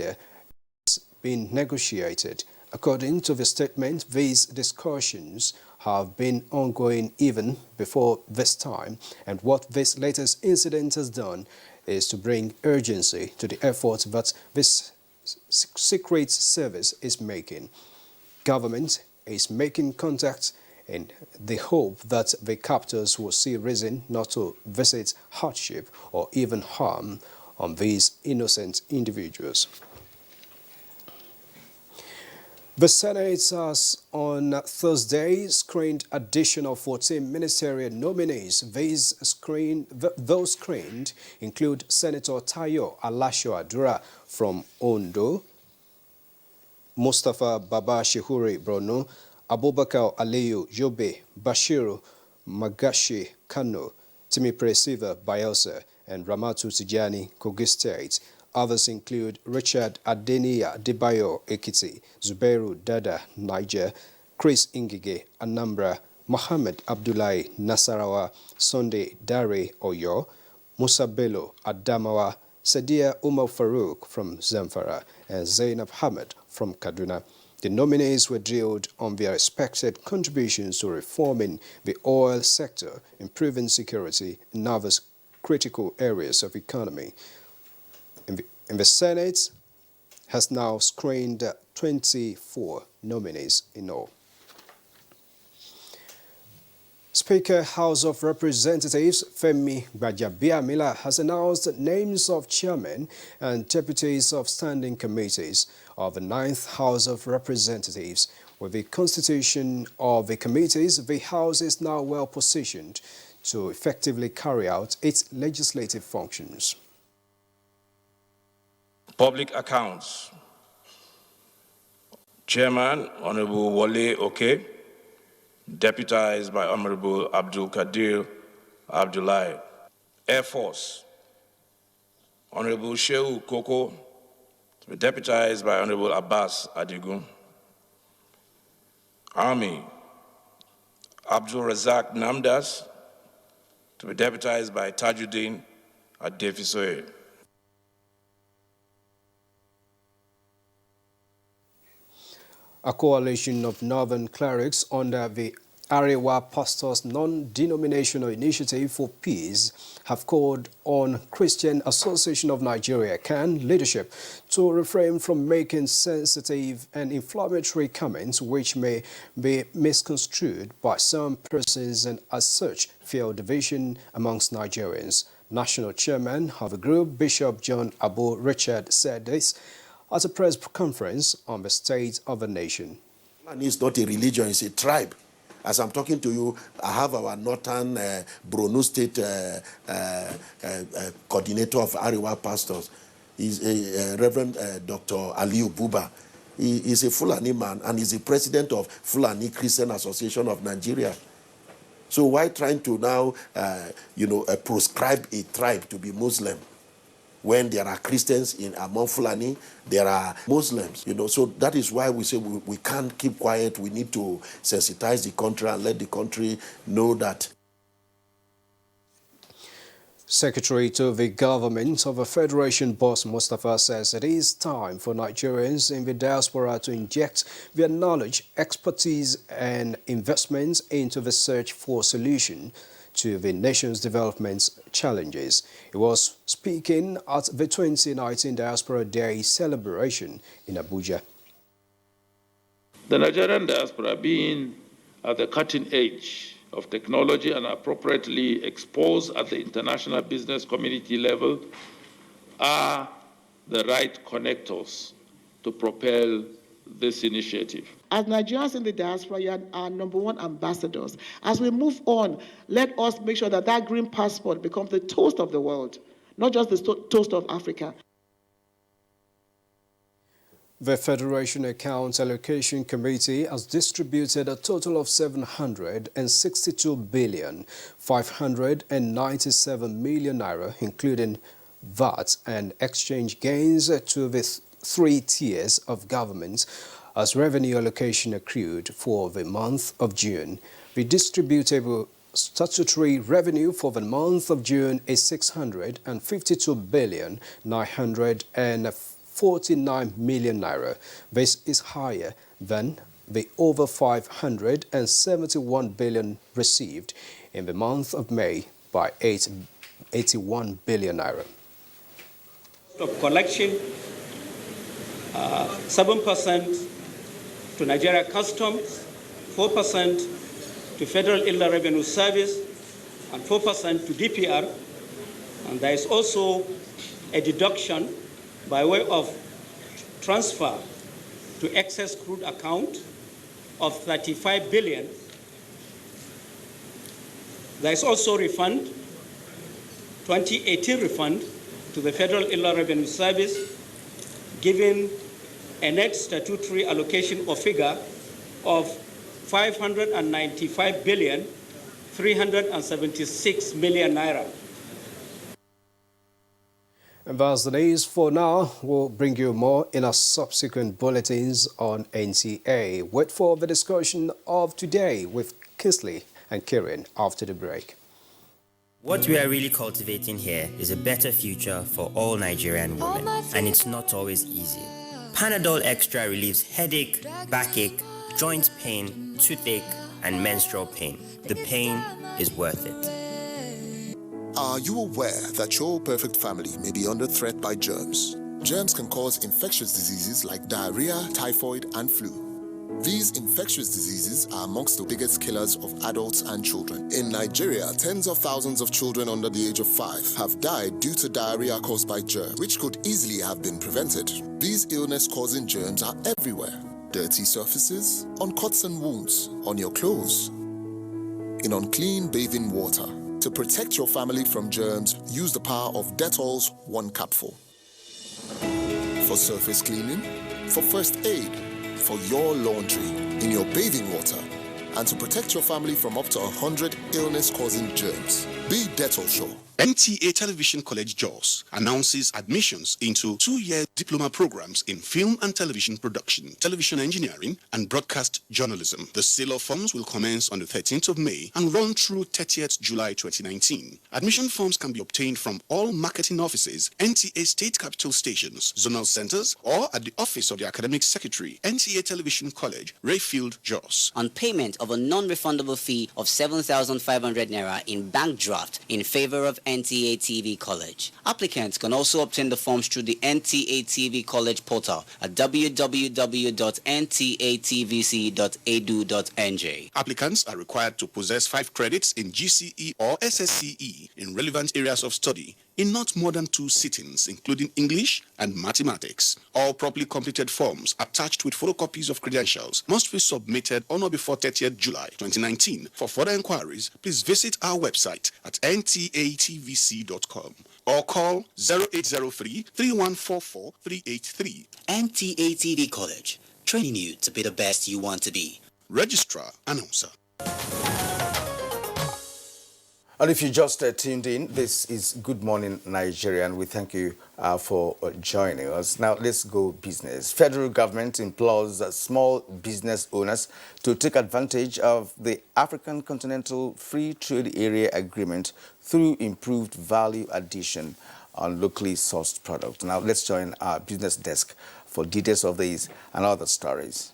year is being negotiated. According to the statement, these discussions have been ongoing even before this time, and what this latest incident has done is to bring urgency to the effort that this secret service is making. Government is making contact in the hope that the captors will see reason not to visit hardship or even harm on these innocent individuals. The Senate has on Thursday screened additional 14 ministerial nominees. Those screened include Senator Tayo Alasho Adura from Ondo, Mustafa Baba Shehuri Brono, Abubakar Aliyu Yobe, Bashiru Magashi Kano, Timi Presiva Bayelsa, and Ramatu Tijani Kogi State. Others include Richard Adeniya Debayo Ekiti, Zubairu Dada Niger, Chris Ingige Anambra, Mohammed Abdullahi Nasarawa, Sunday Dare Oyo, Musa Bello Adamawa, Sadia Umar Farouk from Zamfara, and Zainab Hamid from Kaduna. The nominees were drilled on their expected contributions to reforming the oil sector, improving security, and other critical areas of economy. In the Senate has now screened 24 nominees in all. Speaker, House of Representatives Femi Gbajabiamila has announced the names of chairmen and deputies of standing committees of the 9th House of Representatives. With the constitution of the committees, the House is now well positioned to effectively carry out its legislative functions. Public Accounts. Chairman, Honorable Wale Oke, deputized by Honorable Abdul Kadir Abdullahi. Air Force, Honorable Shehu Koko, to be deputized by Honorable Abbas Adigun. Army, Abdul Razak Namdas, to be deputized by Tajuddin Adefisoye. A coalition of northern clerics under the Arewa Pastors Non-Denominational Initiative for Peace have called on Christian Association of Nigeria (CAN) leadership to refrain from making sensitive and inflammatory comments which may be misconstrued by some persons and as such fuel division amongst Nigerians. National chairman of the group, Bishop John Abu Richard, said this at a press conference on the state of the nation. It's not a religion, it's a tribe. As I'm talking to you, I have our northern Borno State coordinator of Arewa Pastors. He's a Reverend Dr. Aliyu Buba. He is a Fulani man and he's the president of Fulani Christian Association of Nigeria. So why trying to now, proscribe a tribe to be Muslim? When there are Christians among Fulani, there are Muslims, So that is why we say we can't keep quiet. We need to sensitize the country and let the country know that. Secretary to the Government of the Federation, Boss Mustafa, says it is time for Nigerians in the diaspora to inject their knowledge, expertise and investments into the search for solution to the nation's development challenges. He was speaking at the 2019 Diaspora Day celebration in Abuja. The Nigerian diaspora, being at the cutting edge of technology and appropriately exposed at the international business community level, are the right connectors to propel this initiative. As Nigerians in the diaspora, you are our #1 ambassadors. As we move on, let us make sure that that green passport becomes the toast of the world, not just the toast of Africa. The Federation Accounts Allocation Committee has distributed a total of 762,597 million naira, including VAT and exchange gains, to the 3 tiers of government as revenue allocation accrued for the month of June. The distributable statutory revenue for the month of June is 652,905 49 million naira. This is higher than the over 571 billion received in the month of May by 81 billion naira. Of collection, 7% to Nigeria Customs, 4% to Federal Inland Revenue Service, and 4% to DPR. And there is also a deduction by way of transfer to excess crude account of 35 billion. There is also refund, 2018 refund to the Federal Inland Revenue Service, giving a net statutory allocation or figure of 595 billion 376 million naira. And that's the news for now. We'll bring you more in our subsequent bulletins on NTA. Wait for the discussion of today with Kinsley and Kieran after the break. What we are really cultivating here is a better future for all Nigerian women, and it's not always easy. Panadol Extra relieves headache, backache, joint pain, toothache, and menstrual pain. The pain is worth it. Are you aware that your perfect family may be under threat by germs? Germs can cause infectious diseases like diarrhea, typhoid, and flu. These infectious diseases are amongst the biggest killers of adults and children. In Nigeria, tens of thousands of children under the age of 5 have died due to diarrhea caused by germs, which could easily have been prevented. These illness-causing germs are everywhere. Dirty surfaces, on cuts and wounds, on your clothes, in unclean bathing water. To protect your family from germs, use the power of Dettol's 1 capful. For surface cleaning, for first aid, for your laundry, in your bathing water, and to protect your family from up to 100 illness-causing germs. Be Dettol sure. NTA Television College Jos announces admissions into 2-year diploma programs in film and television production, television engineering, and broadcast journalism. The sale of forms will commence on the 13th of May and run through 30th July 2019. Admission forms can be obtained from all marketing offices, NTA state capital stations, zonal centers, or at the office of the academic secretary, NTA Television College, Rayfield, Jos. On payment of a non-refundable fee of 7,500 naira in bank draft in favor of NTA TV College. Applicants can also obtain the forms through the NTA TV College portal at www.ntatvc.edu.nj. Applicants are required to possess 5 credits in GCE or SSCE in relevant areas of study in not more than 2 sittings, including English and mathematics. All properly completed forms attached with photocopies of credentials must be submitted on or before 30th July 2019. For further inquiries, please visit our website at ntatvc.com or call 0803 3144 383. NTA TV College, training you to be the best you want to be. Registrar Announcer. And if you just tuned in, this is Good Morning Nigeria, and we thank you for joining us. Now, let's go business. Federal government implores small business owners to take advantage of the African Continental Free Trade Area Agreement through improved value addition on locally sourced products. Now, let's join our business desk for details of these and other stories.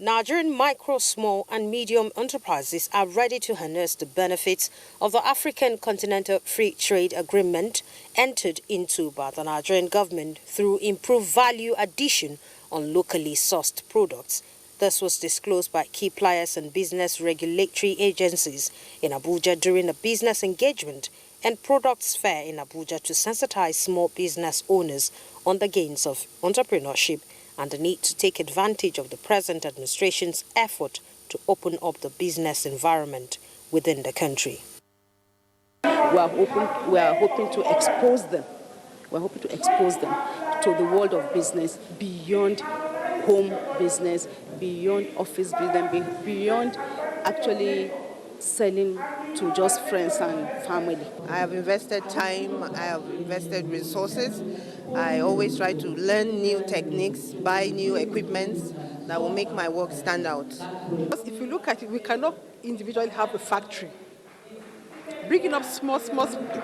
Nigerian micro, small and medium enterprises are ready to harness the benefits of the African Continental Free Trade Agreement entered into by the Nigerian government through improved value addition on locally sourced products. This was disclosed by key players and business regulatory agencies in Abuja during a business engagement and products fair in Abuja to sensitize small business owners on the gains of entrepreneurship and the need to take advantage of the present administration's effort to open up the business environment within the country. We are hoping to expose them. We're hoping to expose them to the world of business beyond home business, beyond office business, beyond actually selling to just friends and family. I have invested time, I have invested resources. I always try to learn new techniques, buy new equipment that will make my work stand out. If you look at it, we cannot individually have a factory bringing up small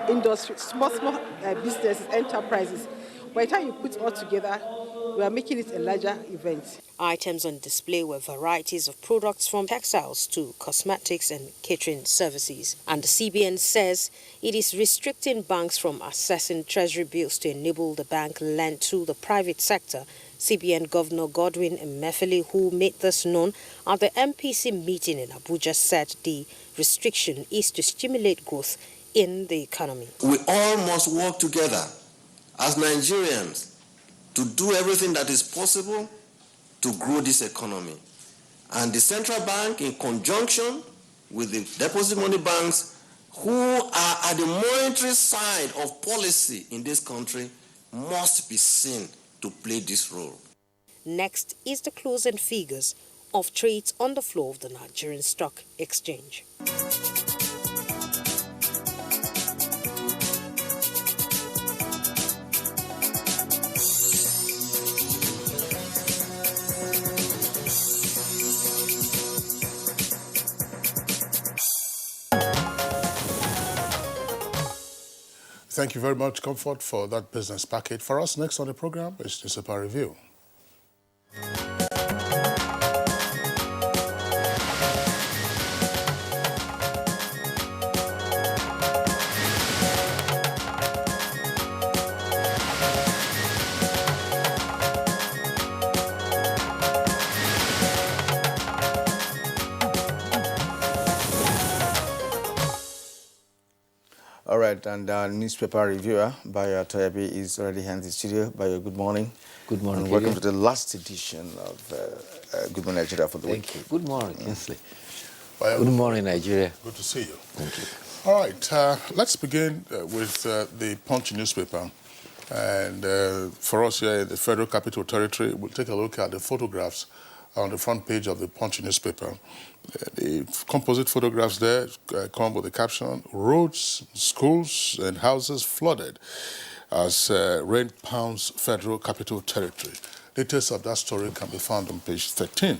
industry, small businesses, enterprises. By the time you put all together, we are making it a larger event. Items on display were varieties of products from textiles to cosmetics and catering services. And the CBN says it is restricting banks from accessing treasury bills to enable the bank lend to the private sector. CBN Governor Godwin Emefiele, who made this known at the MPC meeting in Abuja, said the restriction is to stimulate growth in the economy. We all must work together as Nigerians to do everything that is possible to grow this economy. And the central bank, in conjunction with the deposit money banks, who are at the monetary side of policy in this country, must be seen to play this role. Next is the closing figures of trades on the floor of the Nigerian Stock Exchange. Thank you very much, Comfort, for that business package. For us, next on the program is Diaspora Review. All right, and our newspaper reviewer, Bayo Toyabi, is already here in the studio. Bayo, good morning. Good morning. And welcome to the last edition of Good Morning Nigeria for the week. Thank you. Good morning, Kinsley. Good morning, Nigeria. Good to see you. Thank you. All right, let's begin with the Punch newspaper. And for us here in the Federal Capital Territory, we'll take a look at the photographs on the front page of the Punch newspaper. The composite photographs there come with the caption, "Roads, schools and houses flooded as rain pounds Federal Capital Territory." Details of that story can be found on page 13.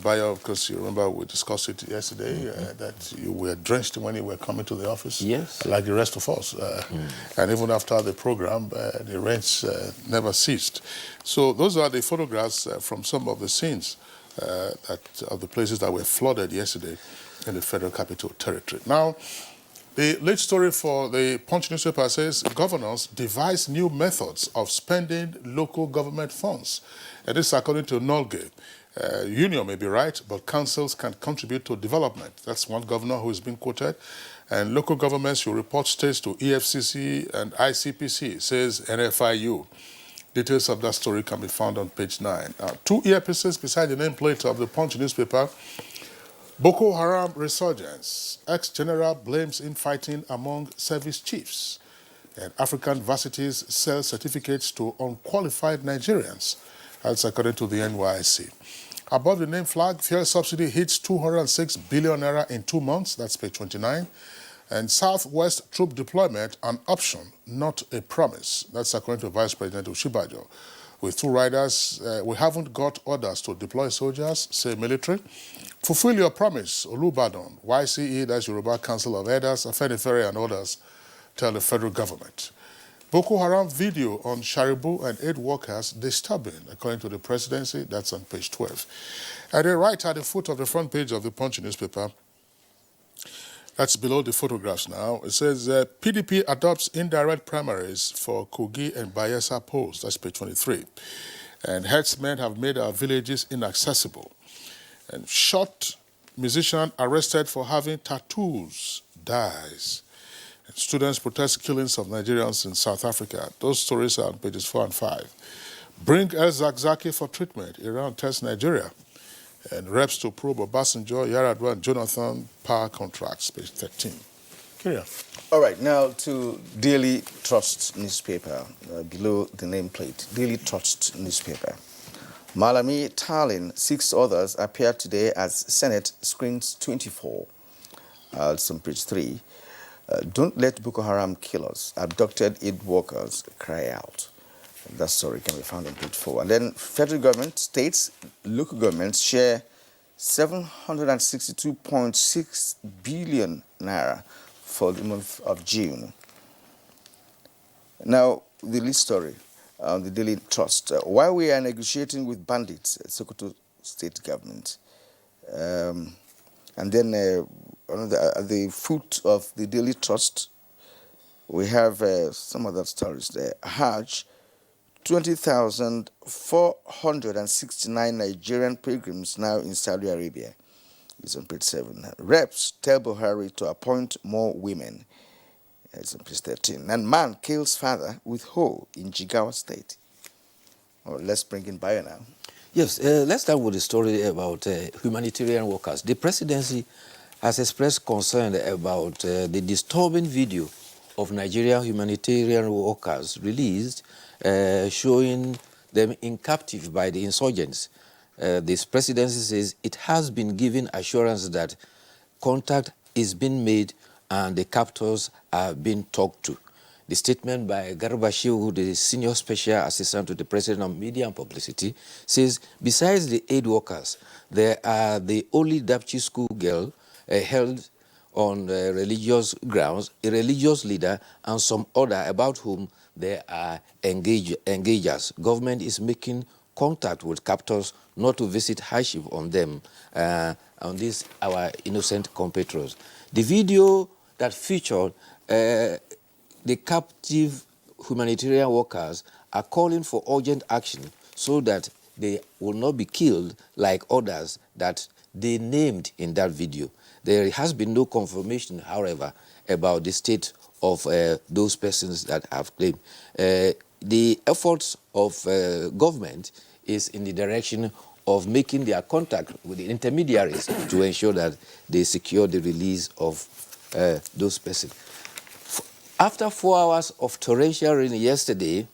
Bayo, of course, you remember we discussed it yesterday, that you were drenched when you were coming to the office. Yes. Like the rest of us. And even after the program, the rains never ceased. So those are the photographs from some of the scenes of the places that were flooded yesterday in the Federal Capital Territory. Now, the lead story for the Punch newspaper says governors devise new methods of spending local government funds. And this is according to Nolge. Union may be right, but councils can contribute to development. That's one governor who is being quoted. And local governments should report states to EFCC and ICPC, says NFIU. Details of that story can be found on page 9. Two earpieces beside the nameplate of the Punch newspaper. Boko Haram resurgence. Ex-general blames infighting among service chiefs. And African varsities sell certificates to unqualified Nigerians. That's according to the NYSC. Above the name flag, fuel subsidy hits 206 billion naira in 2 months. That's page 29. And Southwest troop deployment, an option, not a promise. That's according to Vice President Oshibajo. With two riders, we haven't got orders to deploy soldiers, say military. Fulfill your promise, Olubadan, YCE, that's Yoruba Council of Elders, Afenifere and others, tell the federal government. Boko Haram video on Sharibu and aid workers disturbing, according to the presidency. That's on page 12. And then right at the foot of the front page of the Punch newspaper, that's below the photographs now, it says PDP adopts indirect primaries for Kogi and Bayelsa polls. That's page 23. And herdsmen have made our villages inaccessible. And shot musician arrested for having tattoos dies. Students protest killings of Nigerians in South Africa. Those stories are on pages 4 and 5. Bring El Zakzaki for treatment. Iran tests Nigeria. And reps to probe Obasanjo, Yaradua, and Jonathan power contracts, page 13. Carry on. All right, now to Daily Trust newspaper, below the nameplate. Daily Trust newspaper. Malami Tarlin, 6 others appear today as Senate screens 24. It's on page 3. Don't let Boko Haram kill us. Abducted aid workers cry out. That story can be found on page 4. And then federal government, states, local governments share 762.6 billion naira for the month of June. Now, the lead story on the Daily Trust. While we are negotiating with bandits, Sokoto state government, and then on the foot of the Daily Trust, we have some other stories there. Hajj, 20,469 Nigerian pilgrims now in Saudi Arabia. It's on page 7. Reps tell Buhari to appoint more women. It's on page 13. And man kills father with hoe in Jigawa State. Well, let's bring in Bayo now. Yes, let's start with the story about humanitarian workers. The presidency has expressed concern about the disturbing video of Nigerian humanitarian workers released showing them in captive by the insurgents. This presidency says it has been given assurance that contact is being made and the captors are being talked to. The statement by Garba Shehu, the Senior Special Assistant to the President of Media and Publicity, says besides the aid workers, there are the only Dapchi school girl held on religious grounds, a religious leader, and some other about whom there are engagers. Government is making contact with captors not to visit hardship on them, on these our innocent compatriots. The video that featured the captive humanitarian workers are calling for urgent action so that they will not be killed like others that they named in that video. There has been no confirmation, however, about the state of those persons that have claimed. The efforts of government is in the direction of making their contact with the intermediaries to ensure that they secure the release of those persons. After 4 hours of torrential rain yesterday,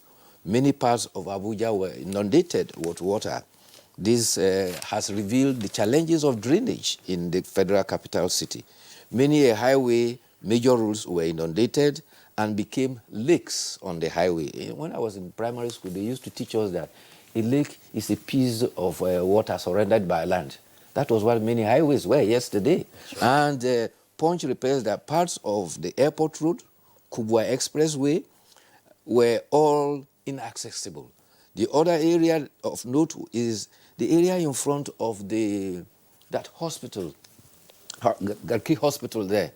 many parts of Abuja were inundated with water. This has revealed the challenges of drainage in the federal capital city. Many a highway, major roads were inundated and became lakes on the highway. When I was in primary school, they used to teach us that a lake is a piece of water surrendered by land. That was what many highways were yesterday. And Punch reports that parts of the airport road, Kubwa Expressway, were all inaccessible. The other area of note is the area in front of that hospital, Garki Hospital there.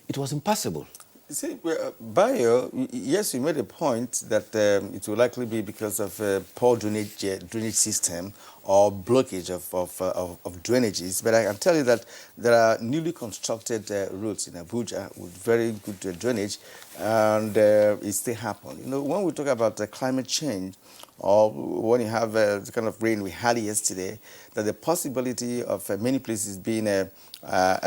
It was impassable. See, Bayo, yes, you made a point that it will likely be because of poor drainage system or blockage of drainages. But I can tell you that there are newly constructed roads in Abuja with very good drainage, and it still happens. You know, when we talk about climate change, or when you have the kind of rain we had yesterday, that the possibility of many places being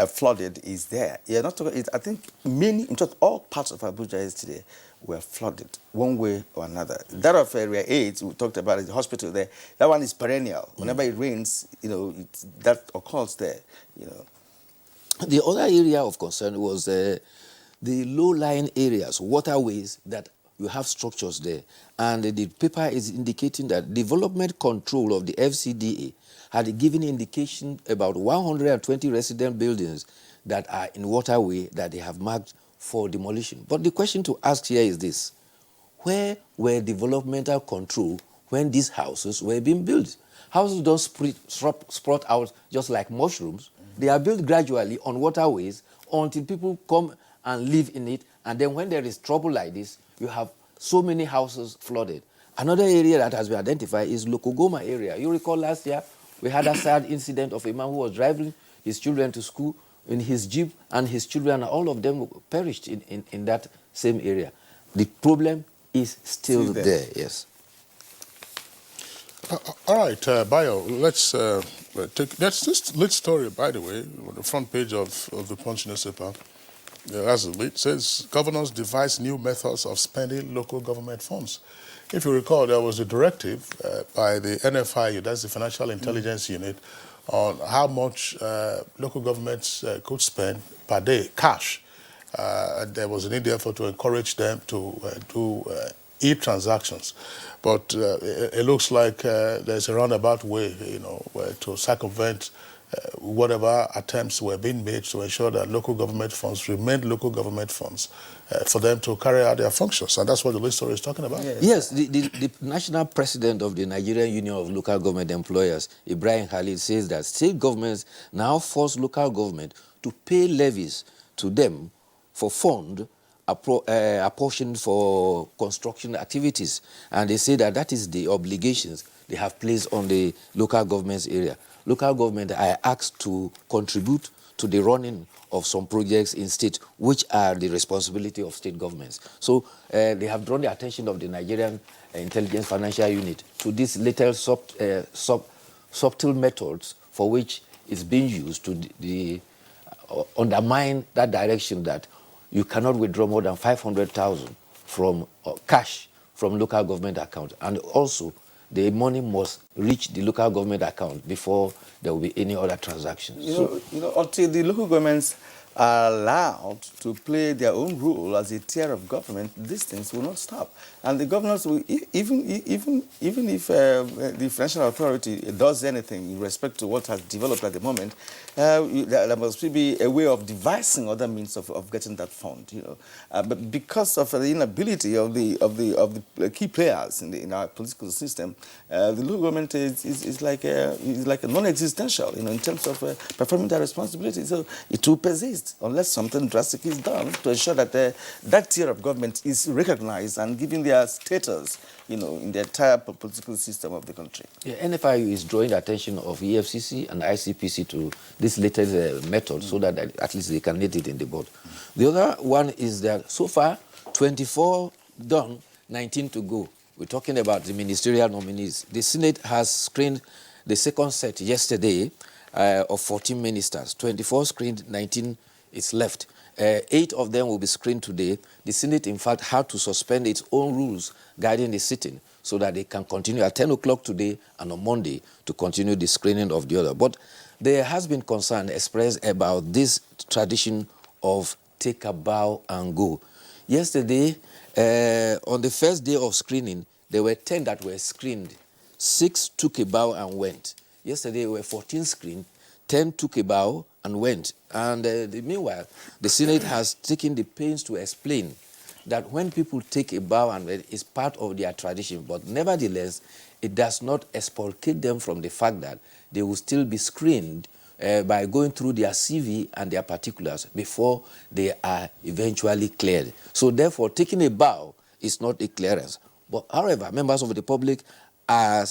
flooded is there. Yeah, not talking, I think many, in fact, all parts of Abuja yesterday were flooded one way or another. That of Area 8, we talked about it, the hospital there, that one is perennial. Whenever it rains, you know, that occurs there, you know. The other area of concern was the low-lying areas, waterways that you have structures there. And the paper is indicating that development control of the FCDA had given indication about 120 resident buildings that are in waterway that they have marked for demolition. But the question to ask here is this: where were developmental control when these houses were being built? Houses don't sprout out just like mushrooms. They are built gradually on waterways until people come and live in it. And then when there is trouble like this, you have so many houses flooded. Another area that has been identified is Lokogoma area. You recall last year, we had a sad incident of a man who was driving his children to school in his Jeep, and his children, all of them perished in that same area. The problem is still there, yes. All right, Bayo, let's take this lead story, by the way, on the front page of the Punch newspaper. As the lead says, governors devise new methods of spending local government funds. If you recall, there was a directive by the NFI, that's the Financial Intelligence Unit, on how much local governments could spend per day, cash. There was an need, therefore, to encourage them to do e-transactions. But it looks like there's a roundabout way, you know, to circumvent whatever attempts were being made to ensure that local government funds remained local government funds for them to carry out their functions. And that's what the story is talking about. Yes, the national president of the Nigerian Union of Local Government Employers, Ibrahim Khalid, says that state governments now force local government to pay levies to them for fund apportioned for construction activities. And they say that that is the obligations they have placed on the local government's area. Local government are asked to contribute to the running of some projects in state, which are the responsibility of state governments. So they have drawn the attention of the Nigerian Intelligence Financial Unit to these little subtle methods for which it's being used to undermine that direction that you cannot withdraw more than 500,000 from cash from local government account. And also, the money must reach the local government account before there will be any other transactions. You know, until the local governments are allowed to play their own role as a tier of government, these things will not stop. And the governors will, even if the financial authority does anything in respect to what has developed at the moment, there must be a way of devising other means of getting that fund. You know, but because of the inability of the key players in our political system, the local government is like a non-existential, you know, in terms of performing their responsibility. So it will persist unless something drastic is done to ensure that that tier of government is recognized and given their status, you know, in the entire political system of the country. Yeah, NFIU is drawing the attention of EFCC and ICPC to this latest method so that at least they can need it in the board. The other one is that so far, 24 done, 19 to go. We're talking about the ministerial nominees. The Senate has screened the second set yesterday of 14 ministers. 24 screened, 19 is left. 8 of them will be screened today. The Senate, in fact, had to suspend its own rules guiding the sitting so that they can continue at 10 o'clock today and on Monday to continue the screening of the other. But there has been concern expressed about this tradition of take a bow and go. Yesterday, on the first day of screening, there were 10 that were screened. 6 took a bow and went. Yesterday, there were 14 screened. 10 took a bow and went. And meanwhile, the Senate has taken the pains to explain that when people take a bow and went, it's part of their tradition. But nevertheless, it does not expurgate them from the fact that they will still be screened by going through their CV and their particulars before they are eventually cleared. So therefore, taking a bow is not a clearance. But however, members of the public are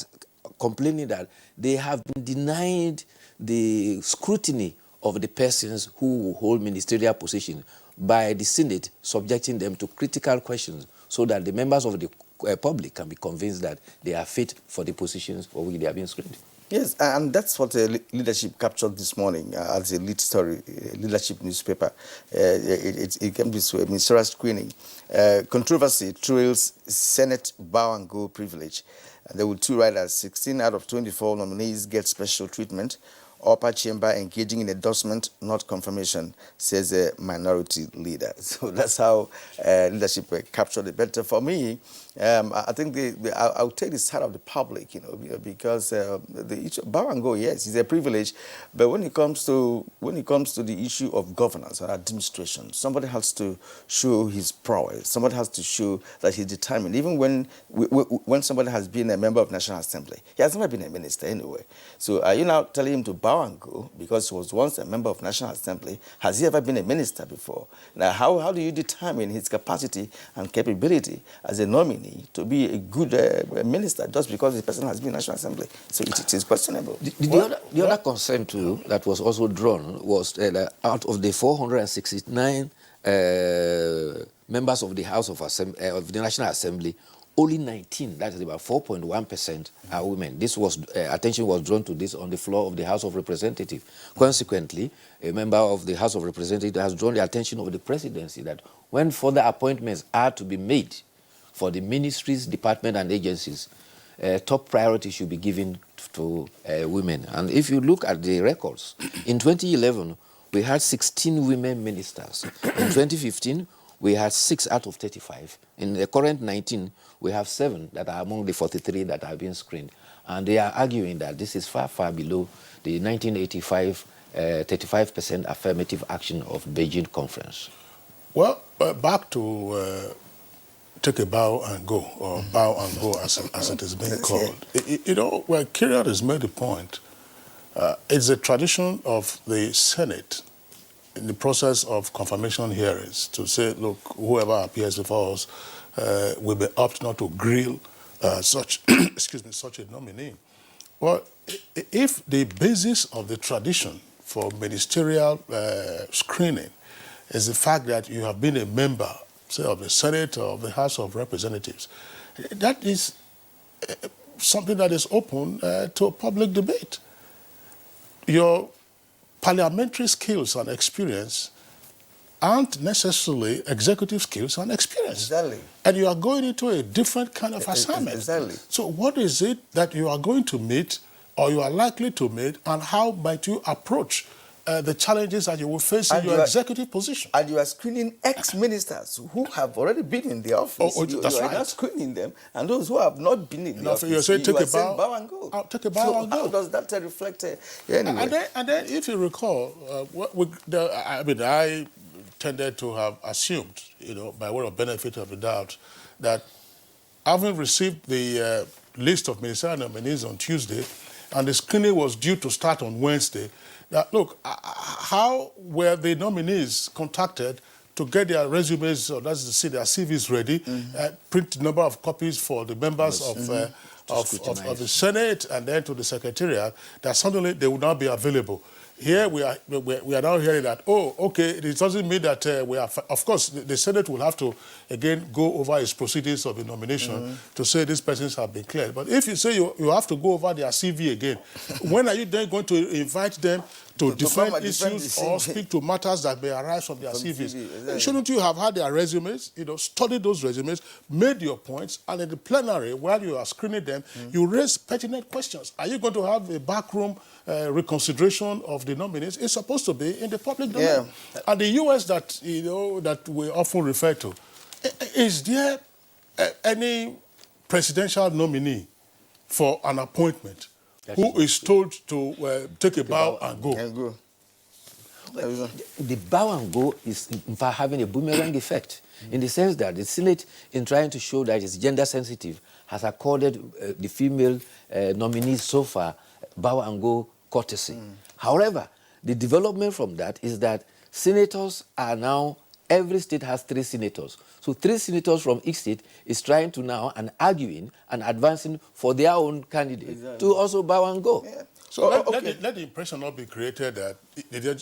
complaining that they have been denied the scrutiny of the persons who hold ministerial positions by the Senate, subjecting them to critical questions so that the members of the public can be convinced that they are fit for the positions for which they have been screened. Yes, and that's what leadership captured this morning as a lead story, leadership newspaper. It came this way, ministerial screening. Controversy trails Senate bow and go privilege. There were 2 riders, 16 out of 24 nominees get special treatment. Upper chamber engaging in endorsement, not confirmation, says a minority leader. So that's how leadership captured it. But for me, I think I'll take the side of the public, you know, because bow and go, yes, it's a privilege, but when it comes to the issue of governance and administration, somebody has to show his prowess. Somebody has to show that he's determined. Even when somebody has been a member of National Assembly, he has never been a minister anyway. So are you now telling him to bow and go because he was once a member of National Assembly? Has he ever been a minister before? Now, how do you determine his capacity and capability as a nominee to be a good minister just because the person has been in National Assembly? So it is questionable. The other concern too that was also drawn was out of the 469 members of the House of the National Assembly, only 19, that is about 4.1%, are women. This was attention was drawn to this on the floor of the House of Representatives. Consequently, a member of the House of Representatives has drawn the attention of the presidency that when further appointments are to be made for the ministries, departments, and agencies, top priority should be given to women. And if you look at the records, in 2011, we had 16 women ministers. In 2015, we had 6 out of 35. In the current 19, we have 7 that are among the 43 that have been screened. And they are arguing that this is far, far below the 1985 35% affirmative action of Beijing Conference. Well, back to take a bow and go, or bow and go as it is being called. You know, where Kyrian has made the point, it's a tradition of the Senate in the process of confirmation hearings to say, look, whoever appears before us will be apt not to grill such, excuse me, such a nominee. Well, if the basis of the tradition for ministerial screening is the fact that you have been a member, say, of the Senate or of the House of Representatives, that is something that is open to a public debate. Your parliamentary skills and experience aren't necessarily executive skills and experience. Exactly. And you are going into a different kind of assignment. Exactly. So what is it that you are going to meet or you are likely to meet, and how might you approach the challenges that you will face in your executive position? And you are screening ex-ministers who have already been in the office. That's you right. are not screening them. And those who have not been in the office, you're saying take a bow and go. Take a bow and go. How does that reflect? Anyway. And then if you recall, I tended to have assumed, you know, by way of benefit of the doubt, that having received the list of ministerial nominees on Tuesday, and the screening was due to start on Wednesday, that, look, how were the nominees contacted to get their resumes, or that's to say their CVs ready, print the number of copies for the members of the Senate and then to the Secretariat, that suddenly they would not be available. Here we are now hearing that, oh, okay, it doesn't mean that we are, of course, the Senate will have to, again, go over its proceedings of the nomination to say these persons have been cleared. But if you say you have to go over their CV again, when are you then going to invite them to defend issues or speak to matters that may arise from their CVs? Exactly. Shouldn't you have had their resumes, you know, studied those resumes, made your points, and in the plenary, while you are screening them, you raise pertinent questions? Are you going to have a backroom reconsideration of the nominees? It's supposed to be in the public domain. Yeah. And the U.S. that, you know, that we often refer to, is there any presidential nominee for an appointment who is told to take a bow and go? The bow and go is, in fact, having a boomerang effect, in the sense that the Senate, in trying to show that it's gender sensitive, has accorded the female nominees so far bow and go courtesy. However, the development from that is that senators are now, every state has 3 senators. So 3 senators from each state is trying to now and arguing and advancing for their own candidate to also bow and go. Yeah. So let the impression not be created that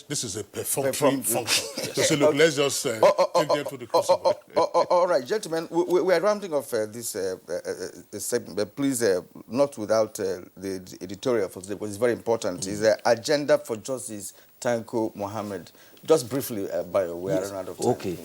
this is a perfunctory function. To say, look, let's just take them to the crucible. All right, gentlemen, we are rounding off this segment, but please, not without the editorial for today, because it's very important. It's the Agenda for Justice, Tanko Mohammed. Just briefly, Bayo, we are running out of time. Okay.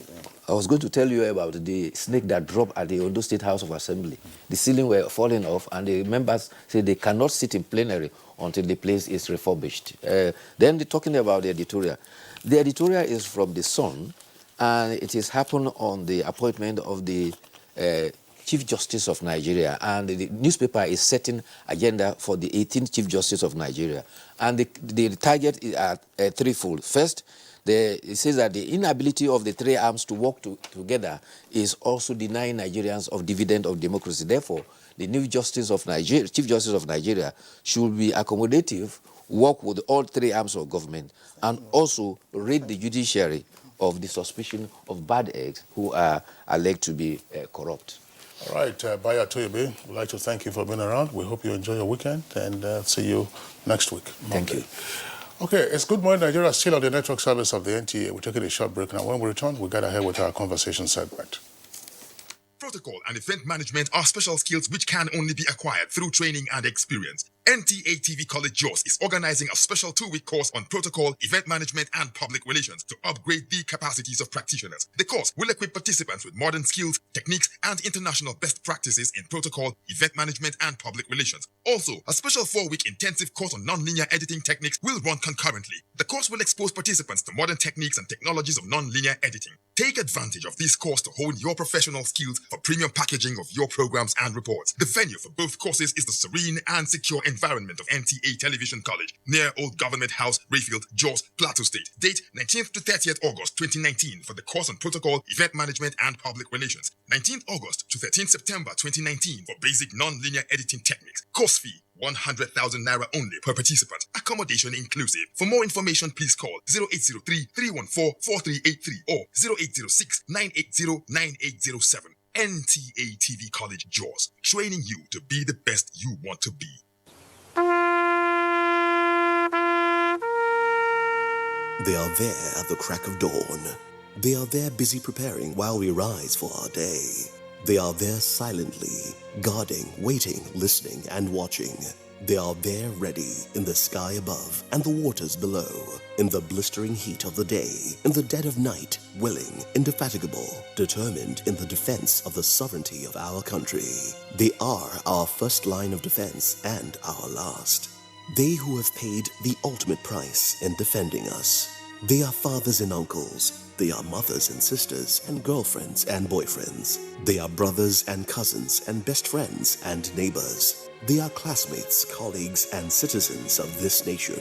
I was going to tell you about the snake that dropped at the Ondo State House of Assembly. The ceiling were falling off, and the members said they cannot sit in plenary until the place is refurbished. Then they're talking about the editorial. The editorial is from The Sun, and it has happened on the appointment of the Chief Justice of Nigeria, and the newspaper is setting agenda for the 18th Chief Justice of Nigeria. And the target is at threefold. First, it says that the inability of the 3 arms to work together is also denying Nigerians of dividend of democracy. Therefore, the new Justice of Nigeria, Chief Justice of Nigeria, should be accommodative, work with all 3 arms of government, and also rid the judiciary of the suspicion of bad eggs who are alleged to be corrupt. All right, Baya Toyobe, we'd like to thank you for being around. We hope you enjoy your weekend, and see you next week. Thank you. Okay, it's Good Morning Nigeria, still on the network service of the NTA. We're taking a short break now. When we return, we'll get ahead with our conversation segment. Protocol and event management are special skills which can only be acquired through training and experience. NTA TV College JOS is organizing a special 2-week course on protocol, event management, and public relations to upgrade the capacities of practitioners. The course will equip participants with modern skills, techniques, and international best practices in protocol, event management, and public relations. Also, a special 4-week intensive course on non-linear editing techniques will run concurrently. The course will expose participants to modern techniques and technologies of non-linear editing. Take advantage of this course to hone your professional skills for premium packaging of your programs and reports. The venue for both courses is the serene and secure environment of NTA Television College, near Old Government House, Rayfield, Jos, Plateau State. Date 19th to 30th August 2019 for the course on Protocol, Event Management and Public Relations. 19th August to 13th September 2019 for basic non-linear editing techniques. Course fee 100,000 naira only per participant. Accommodation inclusive. For more information, please call 0803-314-4383 or 0806-980-9807. NTA TV College Jaws, training you to be the best you want to be. They are there at the crack of dawn. They are there busy preparing while we rise for our day. They are there silently, guarding, waiting, listening, and watching. They are there ready in the sky above and the waters below, in the blistering heat of the day, in the dead of night, willing, indefatigable, determined in the defense of the sovereignty of our country. They are our first line of defense and our last. They who have paid the ultimate price in defending us. They are fathers and uncles. They are mothers and sisters and girlfriends and boyfriends. They are brothers and cousins and best friends and neighbors. They are classmates, colleagues, and citizens of this nation.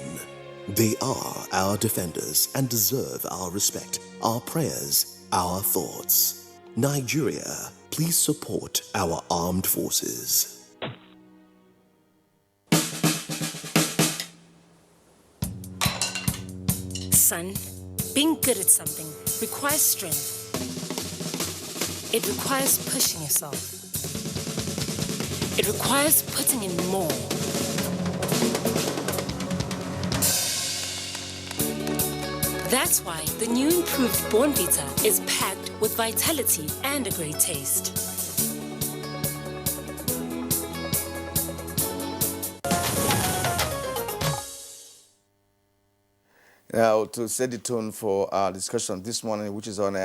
They are our defenders and deserve our respect, our prayers, our thoughts. Nigeria, please support our armed forces. Son, being good at something requires strength. It requires pushing yourself. It requires putting in more. That's why the new improved Bornvita is packed with vitality and a great taste. Now, to set the tone for our discussion this morning, which is on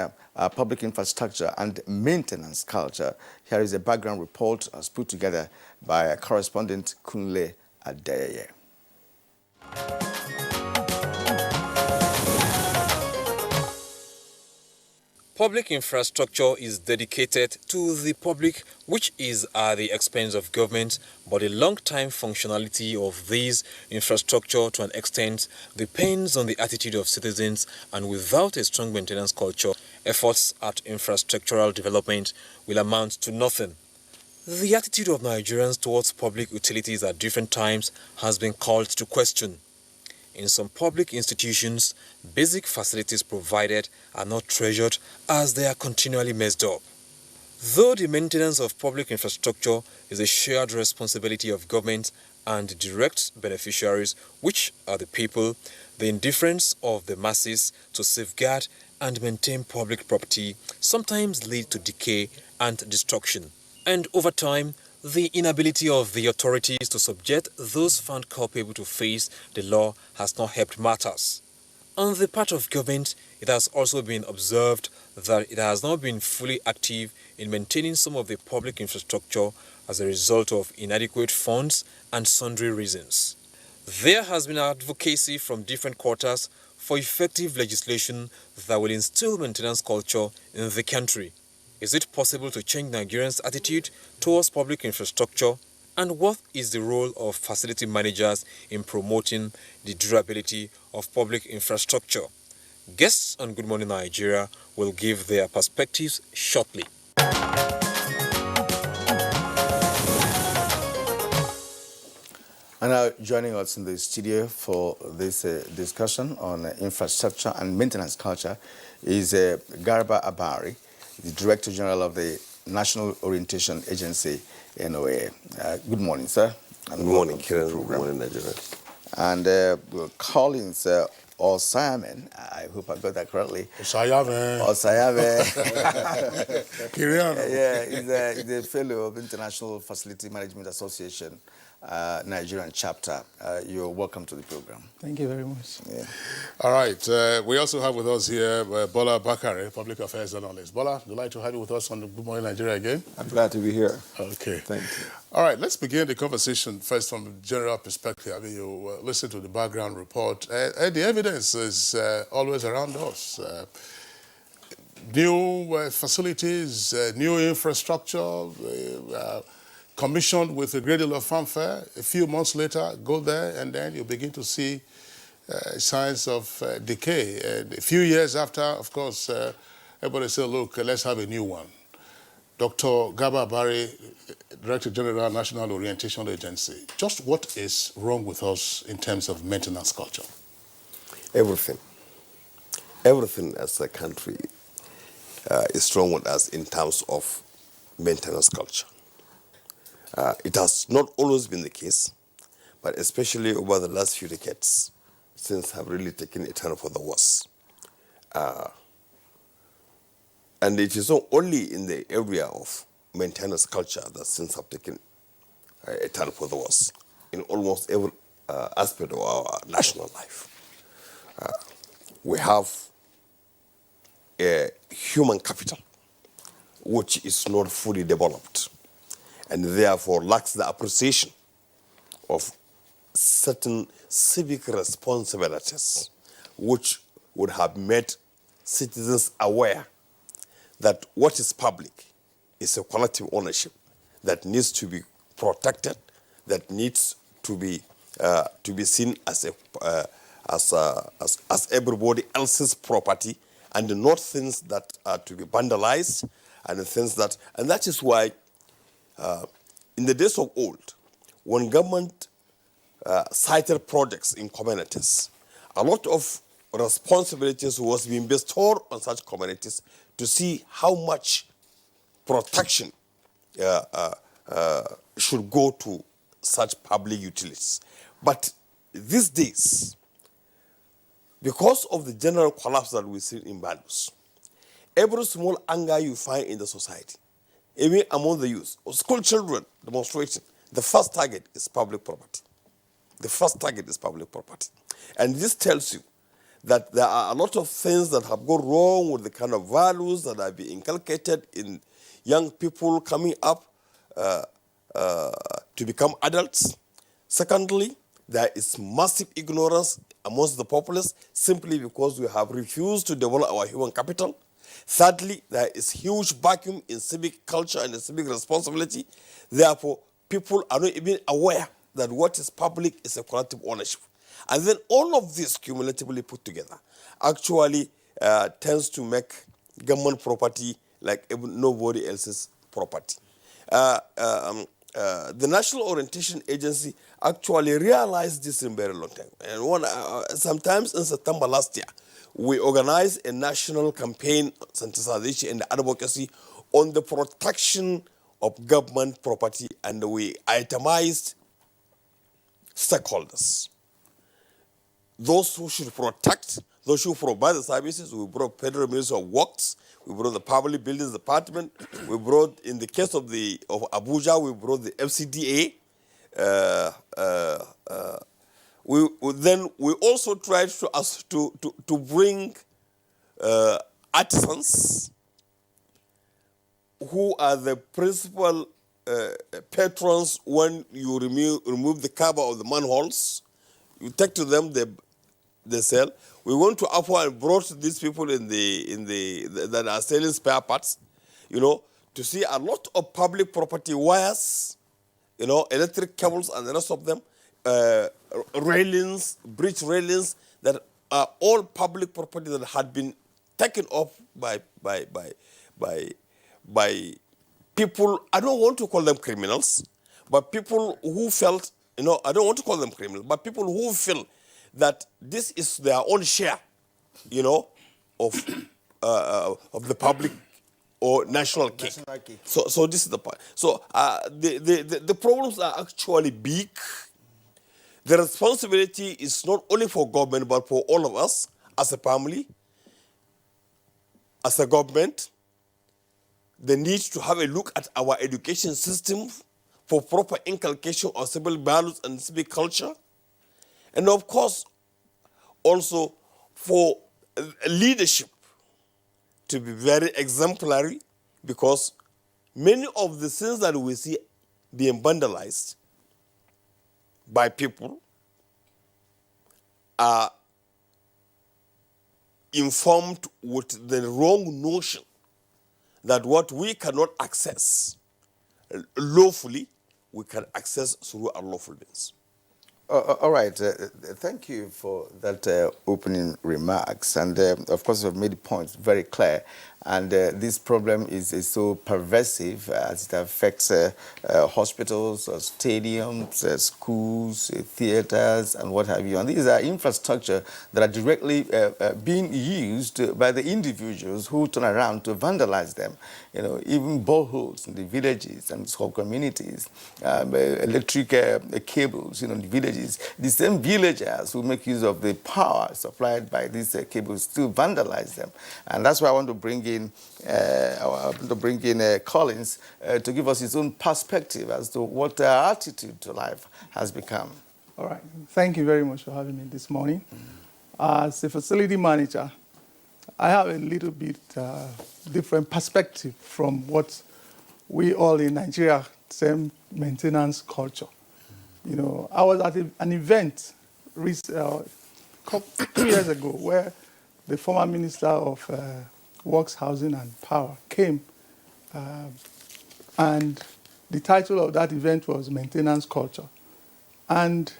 public infrastructure and maintenance culture, here is a background report as put together by correspondent Kunle Adeyeye. Public infrastructure is dedicated to the public, which is at the expense of government, but the long-time functionality of these infrastructure to an extent depends on the attitude of citizens, and without a strong maintenance culture, efforts at infrastructural development will amount to nothing. The attitude of Nigerians towards public utilities at different times has been called to question. In some public institutions, basic facilities provided are not treasured as they are continually messed up. Though the maintenance of public infrastructure is a shared responsibility of government and direct beneficiaries, which are the people, the indifference of the masses to safeguard and maintain public property sometimes lead to decay and destruction. And over time, the inability of the authorities to subject those found culpable to face the law has not helped matters. On the part of government, it has also been observed that it has not been fully active in maintaining some of the public infrastructure as a result of inadequate funds and sundry reasons. There has been advocacy from different quarters for effective legislation that will instill maintenance culture in the country. Is it possible to change Nigerians' attitude towards public infrastructure? And what is the role of facility managers in promoting the durability of public infrastructure? Guests on Good Morning Nigeria will give their perspectives shortly. And now joining us in the studio for this discussion on infrastructure and maintenance culture is Garba Abari, the Director General of the National Orientation Agency, NOA. Good morning, sir. And good morning, Kieran. Good morning, Nigeria. And Collins Osayame, I hope I got that correctly. Osayame. Kieran. Yeah, he's a fellow of International Facility Management Association, Nigerian chapter. You're welcome to the program. Thank you very much. Yeah. All right. We also have with us here Bola Bakare, Public Affairs Analyst. Bola, would you like to have you with us on the Good Morning Nigeria again? I'm glad to be here. Okay. Thank you. All right. Let's begin the conversation first from a general perspective. I mean, you listen to the background report. The evidence is always around us. new facilities, new infrastructure, commissioned with a great deal of fanfare. A few months later, go there and then you begin to see signs of decay. And a few years after, of course, everybody said, look, let's have a new one. Dr. Gaba Barry, Director General, National Orientation Agency. Just what is wrong with us in terms of maintenance culture? Everything. Everything as a country is wrong with us in terms of maintenance culture. It has not always been the case, but especially over the last few decades, things have really taken a turn for the worse. And it is not only in the area of maintenance culture that things have taken a turn for the worse. In almost every aspect of our national life. We have a human capital which is not fully developed and therefore lacks the appreciation of certain civic responsibilities which would have made citizens aware that what is public is a collective ownership that needs to be protected, that needs to be seen as everybody else's property, and not things that are to be vandalized, and that is why in the days of old, when government cited projects in communities, a lot of responsibilities was being bestowed on such communities to see how much protection should go to such public utilities. But these days, because of the general collapse that we see in values, every small anger you find in the society, even among the youth, or school children demonstrating, the first target is public property. The first target is public property. And this tells you that there are a lot of things that have gone wrong with the kind of values that are being inculcated in young people coming up to become adults. Secondly, there is massive ignorance amongst the populace simply because we have refused to develop our human capital. Thirdly, there is huge vacuum in civic culture and civic responsibility. Therefore, people are not even aware that what is public is a collective ownership. And then all of this cumulatively put together actually tends to make government property like nobody else's property. The National Orientation Agency actually realized this in very long time. And sometimes in September last year, we organized a national campaign, sensitization and advocacy on the protection of government property, and we itemized stakeholders. Those who should protect, those who provide the services. We brought Federal Ministry of Works, we brought the Public Buildings Department, we brought, in the case of Abuja, we brought the FCDA. We also tried to bring artisans who are the principal patrons when you remove the cover of the manholes. You take to them, they sell. We went to Afua and brought these people that are selling spare parts, to see a lot of public property wires, electric cables and the rest of them, railings, bridge railings, that are all public property that had been taken off by people. I don't want to call them criminals, but people who felt, I don't want to call them criminals, but people who feel that this is their own share, of the public or national cake. So this is the point. So the problems are actually big. The responsibility is not only for government, but for all of us as a family, as a government. The need to have a look at our education system for proper inculcation of civic values and civic culture. And of course, also for leadership to be very exemplary, because many of the things that we see being vandalized by people are informed with the wrong notion that what we cannot access lawfully, we can access through unlawful means. All right. Thank you for that opening remarks. And of course, you've made the points very clear. And this problem is so pervasive as it affects hospitals, stadiums, schools, theaters, and what have you. And these are infrastructure that are directly being used by the individuals who turn around to vandalize them. You know, even boreholes in the villages and small communities, electric cables, you know, in the villages. The same villagers who make use of the power supplied by these cables still vandalize them. And that's why I want to bring in Collins to give us his own perspective as to what our attitude to life has become. All right. Thank you very much for having me this morning. As a facility manager, I have a little bit different perspective from what we all in Nigeria say maintenance culture. You know, I was at an event 2 years ago where the former Minister of Works, Housing and Power came, and the title of that event was Maintenance Culture. And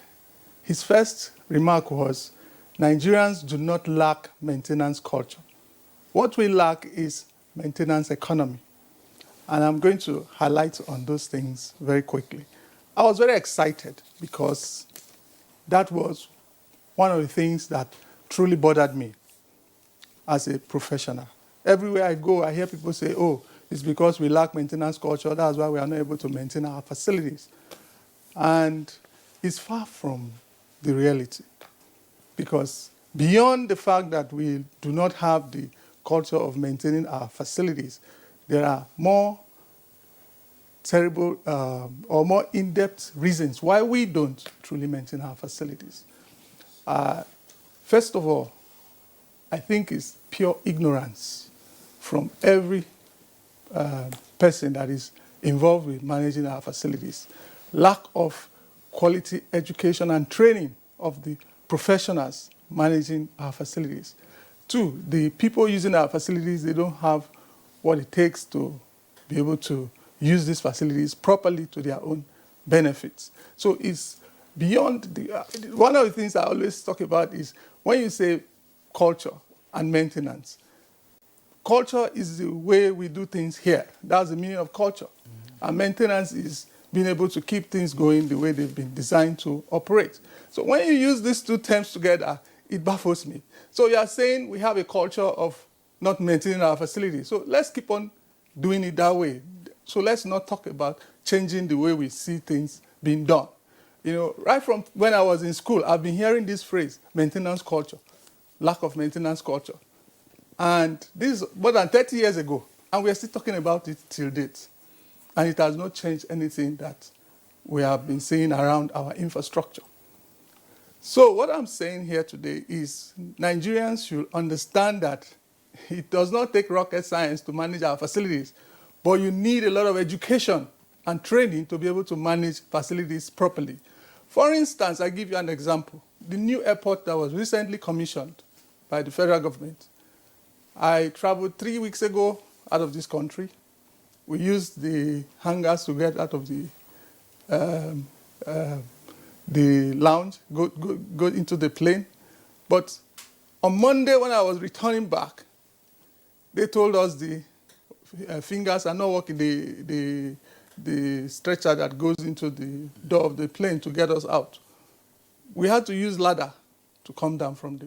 his first remark was, Nigerians do not lack maintenance culture. What we lack is maintenance economy. And I'm going to highlight on those things very quickly. I was very excited because that was one of the things that truly bothered me as a professional. Everywhere I go, I hear people say, oh, it's because we lack maintenance culture, that's why we are not able to maintain our facilities. And it's far from the reality. Because beyond the fact that we do not have the culture of maintaining our facilities, there are more terrible or more in-depth reasons why we don't truly maintain our facilities. First of all, I think it's pure ignorance from every person that is involved with managing our facilities. Lack of quality education and training of the professionals managing our facilities. 2, the people using our facilities, they don't have what it takes to be able to use these facilities properly to their own benefits. So it's beyond the... one of the things I always talk about is when you say culture and maintenance, culture is the way we do things here. That's the meaning of culture. And maintenance is being able to keep things going the way they've been designed to operate. So when you use these two terms together, it baffles me. So you are saying we have a culture of not maintaining our facilities. So let's keep on doing it that way. So let's not talk about changing the way we see things being done. You know, right from when I was in school, I've been hearing this phrase, maintenance culture, lack of maintenance culture. And this is more than 30 years ago, and we are still talking about it till date. And it has not changed anything that we have been seeing around our infrastructure. So what I'm saying here today is Nigerians should understand that it does not take rocket science to manage our facilities, but you need a lot of education and training to be able to manage facilities properly. For instance, I give you an example. The new airport that was recently commissioned by the federal government. I traveled 3 weeks ago out of this country. We used the hangars to get out of the lounge, go into the plane. But on Monday when I was returning back, they told us the fingers are not working, the stretcher that goes into the door of the plane to get us out. We had to use ladder to come down from the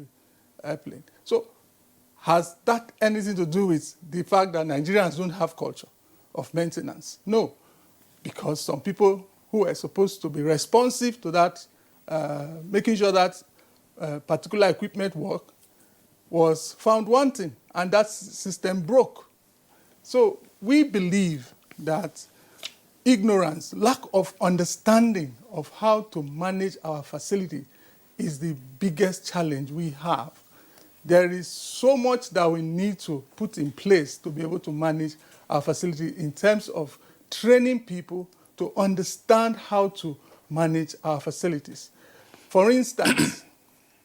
airplane. So has that anything to do with the fact that Nigerians don't have culture of maintenance? No, because some people who are supposed to be responsive to that, making sure that particular equipment work, was found wanting, and that system broke. So we believe that ignorance, lack of understanding of how to manage our facility is the biggest challenge we have. There is so much that we need to put in place to be able to manage our facility in terms of training people to understand how to manage our facilities. For instance,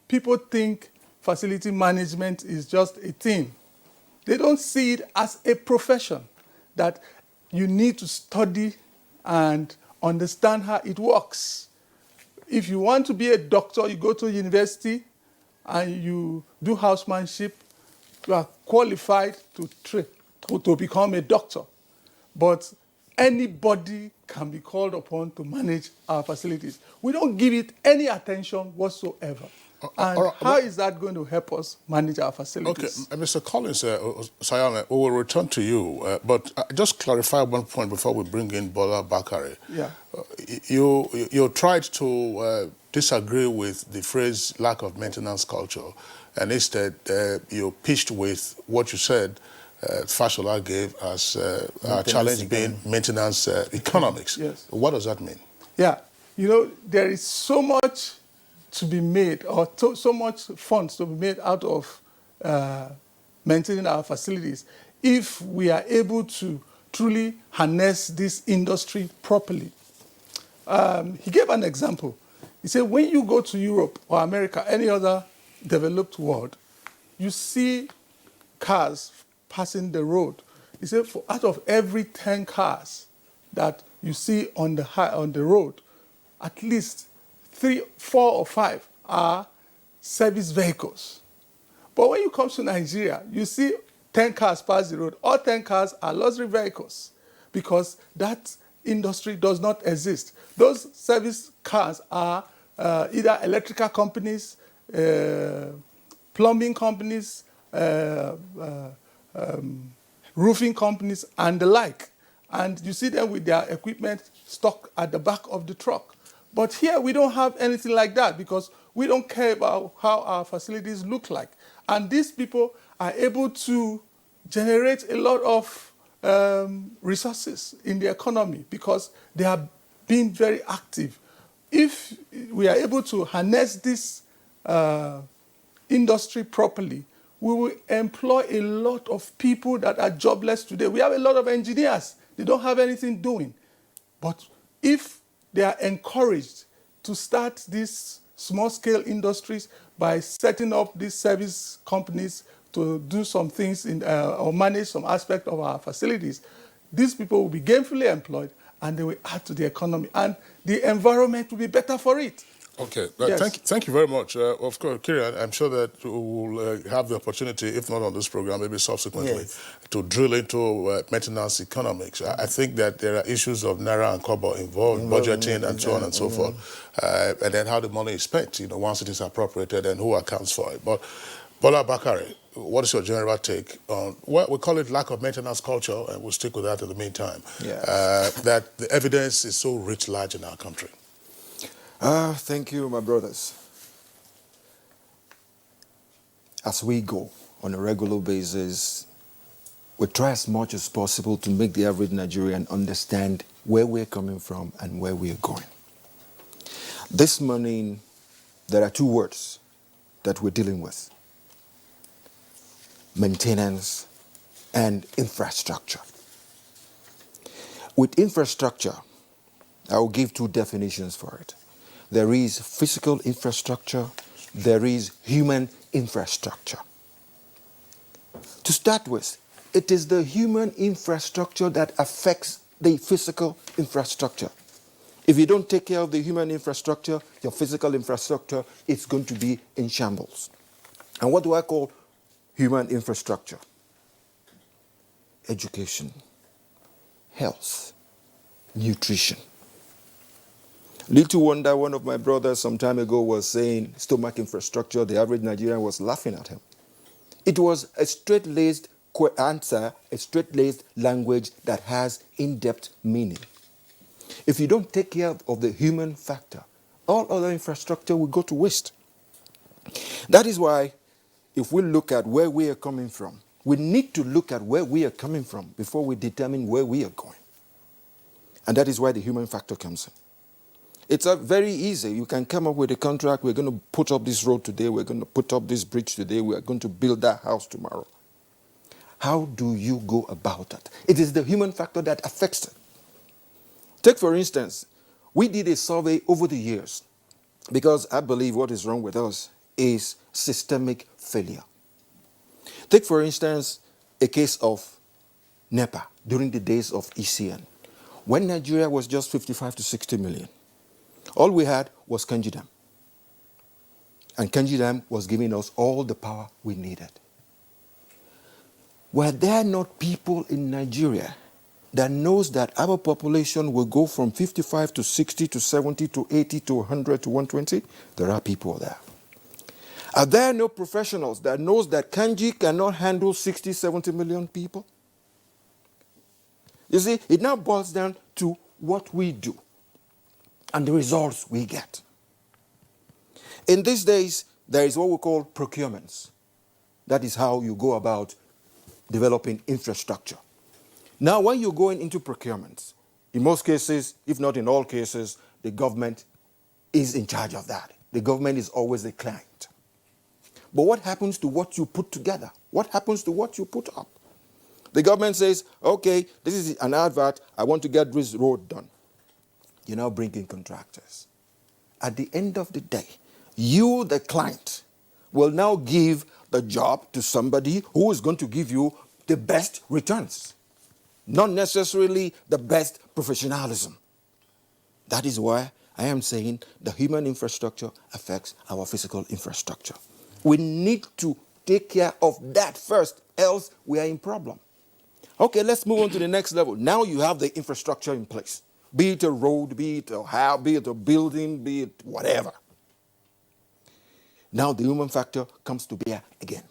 people think facility management is just a thing. They don't see it as a profession that you need to study and understand how it works. If you want to be a doctor, you go to university and you do housemanship, you are qualified to become a doctor. But anybody can be called upon to manage our facilities. We don't give it any attention whatsoever. And how is that going to help us manage our facilities? Okay, Mr. Collins, Sayame, we will return to you, but just clarify one point before we bring in Bola Bakare. Yeah. You tried to disagree with the phrase lack of maintenance culture, and instead you pitched with what you said Fashola gave as our challenge being maintenance economics. Yes. What does that mean? Yeah, you know, there is so much to be made, or so much funds to be made out of maintaining our facilities if we are able to truly harness this industry properly. He gave an example. He said, when you go to Europe or America, any other developed world, you see cars passing the road. He said, out of every 10 cars that you see on the road, at least 3, 4, or 5 are service vehicles. But when you come to Nigeria, you see 10 cars pass the road. All 10 cars are luxury vehicles because that industry does not exist. Those service cars are either electrical companies, plumbing companies, roofing companies, and the like. And you see them with their equipment stuck at the back of the truck. But here we don't have anything like that because we don't care about how our facilities look like. And these people are able to generate a lot of resources in the economy because they are being very active. If we are able to harness this industry properly, we will employ a lot of people that are jobless today. We have a lot of engineers. They don't have anything doing. But if they are encouraged to start these small-scale industries by setting up these service companies to do some things or manage some aspect of our facilities, these people will be gainfully employed and they will add to the economy. And the environment will be better for it. Okay, Yes. thank you very much. Of course, Kirian, I'm sure that we will have the opportunity, if not on this program, maybe subsequently, to drill into maintenance economics. I think that there are issues of Naira and Kobo involved, budgeting and so on and so forth, and then how the money is spent, once it is appropriated and who accounts for it. But Bola Bakare, what is your general take on, well, we call it lack of maintenance culture, and we'll stick with that in the meantime, that the evidence is so rich, large in our country? Thank you, my brothers. As we go on a regular basis, we try as much as possible to make the average Nigerian understand where we're coming from and where we're going. This morning, there are 2 words that we're dealing with: maintenance and infrastructure. With infrastructure, I will give 2 definitions for it. There is physical infrastructure, there is human infrastructure. To start with, it is the human infrastructure that affects the physical infrastructure. If you don't take care of the human infrastructure, your physical infrastructure is going to be in shambles. And what do I call human infrastructure? Education, health, nutrition. Little wonder, one of my brothers some time ago was saying stomach infrastructure, the average Nigerian was laughing at him. It was a straight-laced answer, a straight-laced language that has in-depth meaning. If you don't take care of the human factor, all other infrastructure will go to waste. That is why, if we look at where we are coming from, we need to look at where we are coming from before we determine where we are going. And that is why the human factor comes in. It's very easy. You can come up with a contract. We're going to put up this road today. We're going to put up this bridge today. We're going to build that house tomorrow. How do you go about that? It is the human factor that affects it. Take, for instance, we did a survey over the years because I believe what is wrong with us is systemic failure. Take, for instance, a case of NEPA during the days of ECN, when Nigeria was just 55 to 60 million. All we had was Kanji Dam. And Kanji Dam was giving us all the power we needed. Were there not people in Nigeria that knows that our population will go from 55 to 60 to 70 to 80 to 100 to 120? There are people there. Are there no professionals that knows that Kanji cannot handle 60, 70 million people? You see, it now boils down to what we do and the results we get. In these days, there is what we call procurements. That is how you go about developing infrastructure. Now, when you're going into procurements, in most cases, if not in all cases, the government is in charge of that. The government is always the client. But what happens to what you put together? What happens to what you put up? The government says, okay, this is an advert, I want to get this road done. You now bring in contractors. At the end of the day, you, the client, will now give the job to somebody who is going to give you the best returns, not necessarily the best professionalism. That is why I am saying the human infrastructure affects our physical infrastructure. We need to take care of that first, else we are in problem. Okay, let's move on to the next level. Now you have the infrastructure in place, be it a road, be it a house, be it a building, be it whatever. Now the human factor comes to bear again.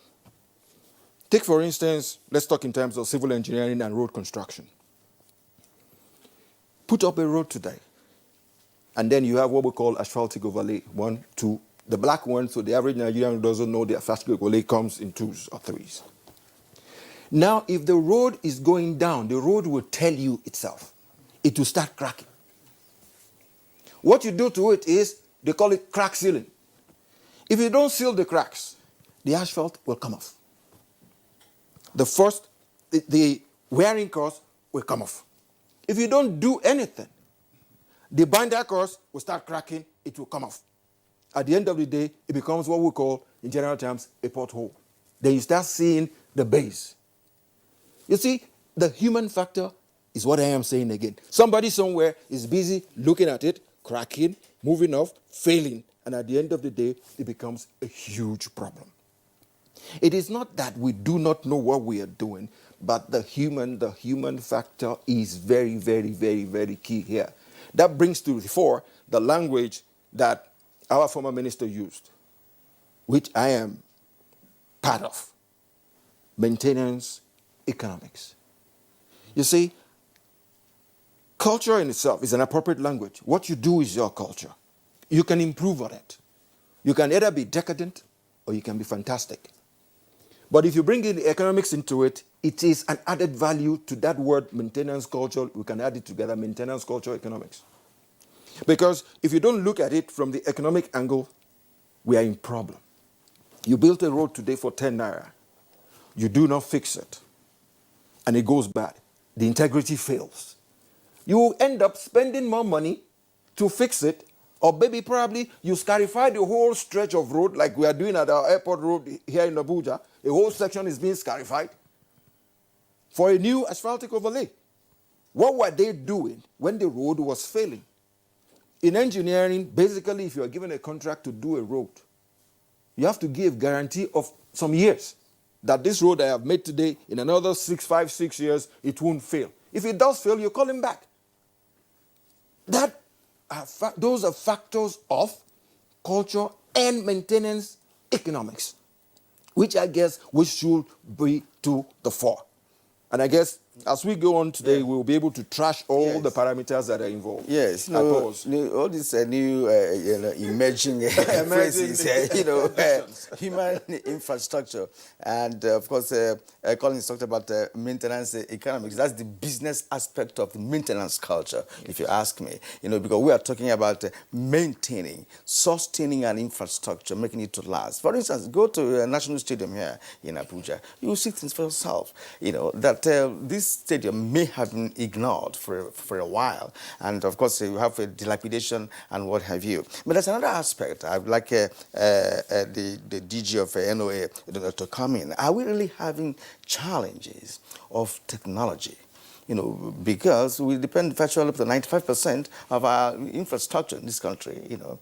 Take, for instance, let's talk in terms of civil engineering and road construction. Put up a road today, and then you have what we call asphaltic overlay, 1, 2. The black one, so the average Nigerian doesn't know the asphaltic overlay comes in 2s or 3s. Now, if the road is going down, the road will tell you itself. It will start cracking. What you do to it is, they call it crack sealing. If you don't seal the cracks, the asphalt will come off. The wearing course will come off. If you don't do anything, the binder course will start cracking, it will come off. At the end of the day, it becomes what we call, in general terms, a pothole. Then you start seeing the base. You see, the human factor is what I am saying again. Somebody somewhere is busy looking at it, cracking, moving off, failing, and at the end of the day, it becomes a huge problem. It is not that we do not know what we are doing, but the human factor is very, very, very, very key here. That brings to the fore the language that our former minister used, which I am part of: maintenance economics. You see, culture in itself is an appropriate language. What you do is your culture. You can improve on it. You can either be decadent or you can be fantastic. But if you bring in the economics into it, it is an added value to that word maintenance culture. We can add it together, maintenance culture economics. Because if you don't look at it from the economic angle, we are in problem. You built a road today for 10 naira. You do not fix it, and it goes bad. The integrity fails. You will end up spending more money to fix it, or maybe probably you scarify the whole stretch of road like we are doing at our airport road here in Abuja. A whole section is being scarified for a new asphaltic overlay. What were they doing when the road was failing? In engineering, basically, if you are given a contract to do a road, you have to give guarantee of some years that this road I have made today, in another 5, 6 years, it won't fail. If it does fail, you call him back. Those are factors of culture and maintenance economics, which I guess we should be to the fore. And I guess as we go on today, we'll be able to trash all the parameters that are involved. Yes, all these new emerging phrases, human infrastructure. And of course, Collins talked about maintenance economics. That's the business aspect of the maintenance culture, if you ask me. Because we are talking about maintaining, sustaining an infrastructure, making it to last. For instance, go to a national stadium here in Abuja. You will see things for yourself. That this this stadium may have been ignored for a while, and of course you have a dilapidation and what have you. But there's another aspect. I'd like the DG of NOA to come in. Are we really having challenges of technology? You know, because we depend virtually up to 95% of our infrastructure in this country, you know,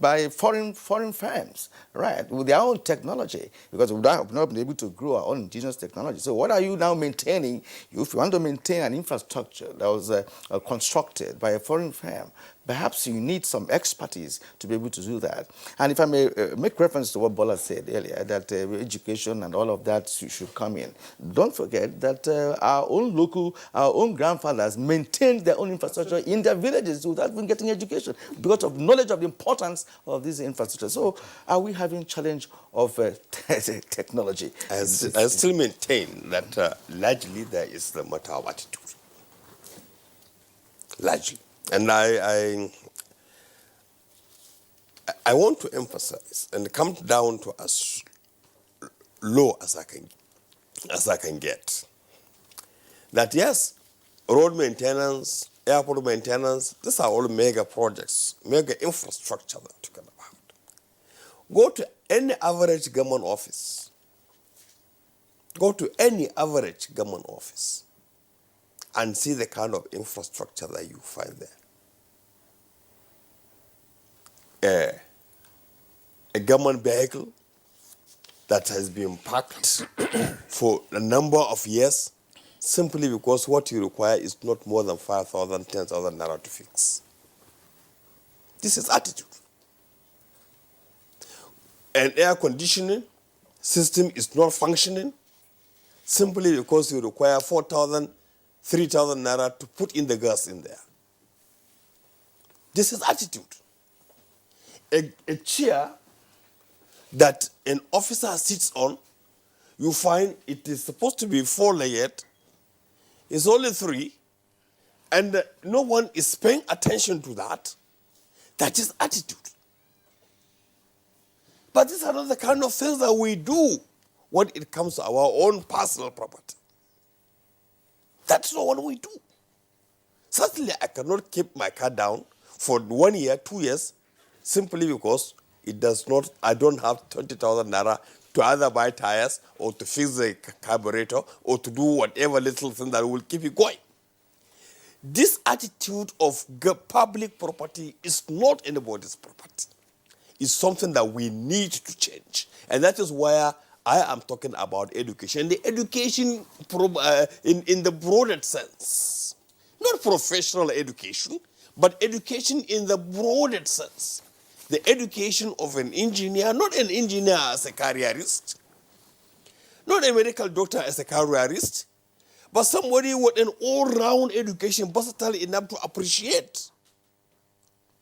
by foreign firms, right, with their own technology, because we have not been able to grow our own indigenous technology. So what are you now maintaining? If you want to maintain an infrastructure that was constructed by a foreign firm, perhaps you need some expertise to be able to do that. And if I may make reference to what Bola said earlier, that education and all of that should come in. Don't forget that our own grandfathers maintained their own infrastructure in their villages without even getting education because of knowledge of the importance of this infrastructure. So are we having challenge of technology? I still maintain that largely there is the matter of attitude. Largely. And I want to emphasize and come down to as low as I can get that yes, road maintenance, airport maintenance, these are all mega projects, mega infrastructure that we're talking about. Go to any average government office. Go to any average government office and see the kind of infrastructure that you find there. A government vehicle that has been parked for a number of years simply because what you require is not more than 5,000, 10,000 naira to fix. This is attitude. An air conditioning system is not functioning simply because you require 4,000, 3,000 naira to put in the gas in there. This is attitude. A chair that an officer sits on, you find it is supposed to be 4-layered, it's only 3, and no one is paying attention to that. That is attitude. But these are not the kind of things that we do when it comes to our own personal property. That's not what we do. Certainly, I cannot keep my car down for 1 year, 2 years, simply because I don't have 20,000 naira to either buy tires or to fix the carburetor or to do whatever little thing that will keep it going. This attitude of public property is not anybody's property. It's something that we need to change. And that is why I am talking about education. The education in the broader sense. Not professional education, but education in the broader sense. The education of an engineer, not an engineer as a careerist, not a medical doctor as a careerist, but somebody with an all-round education, versatile enough to appreciate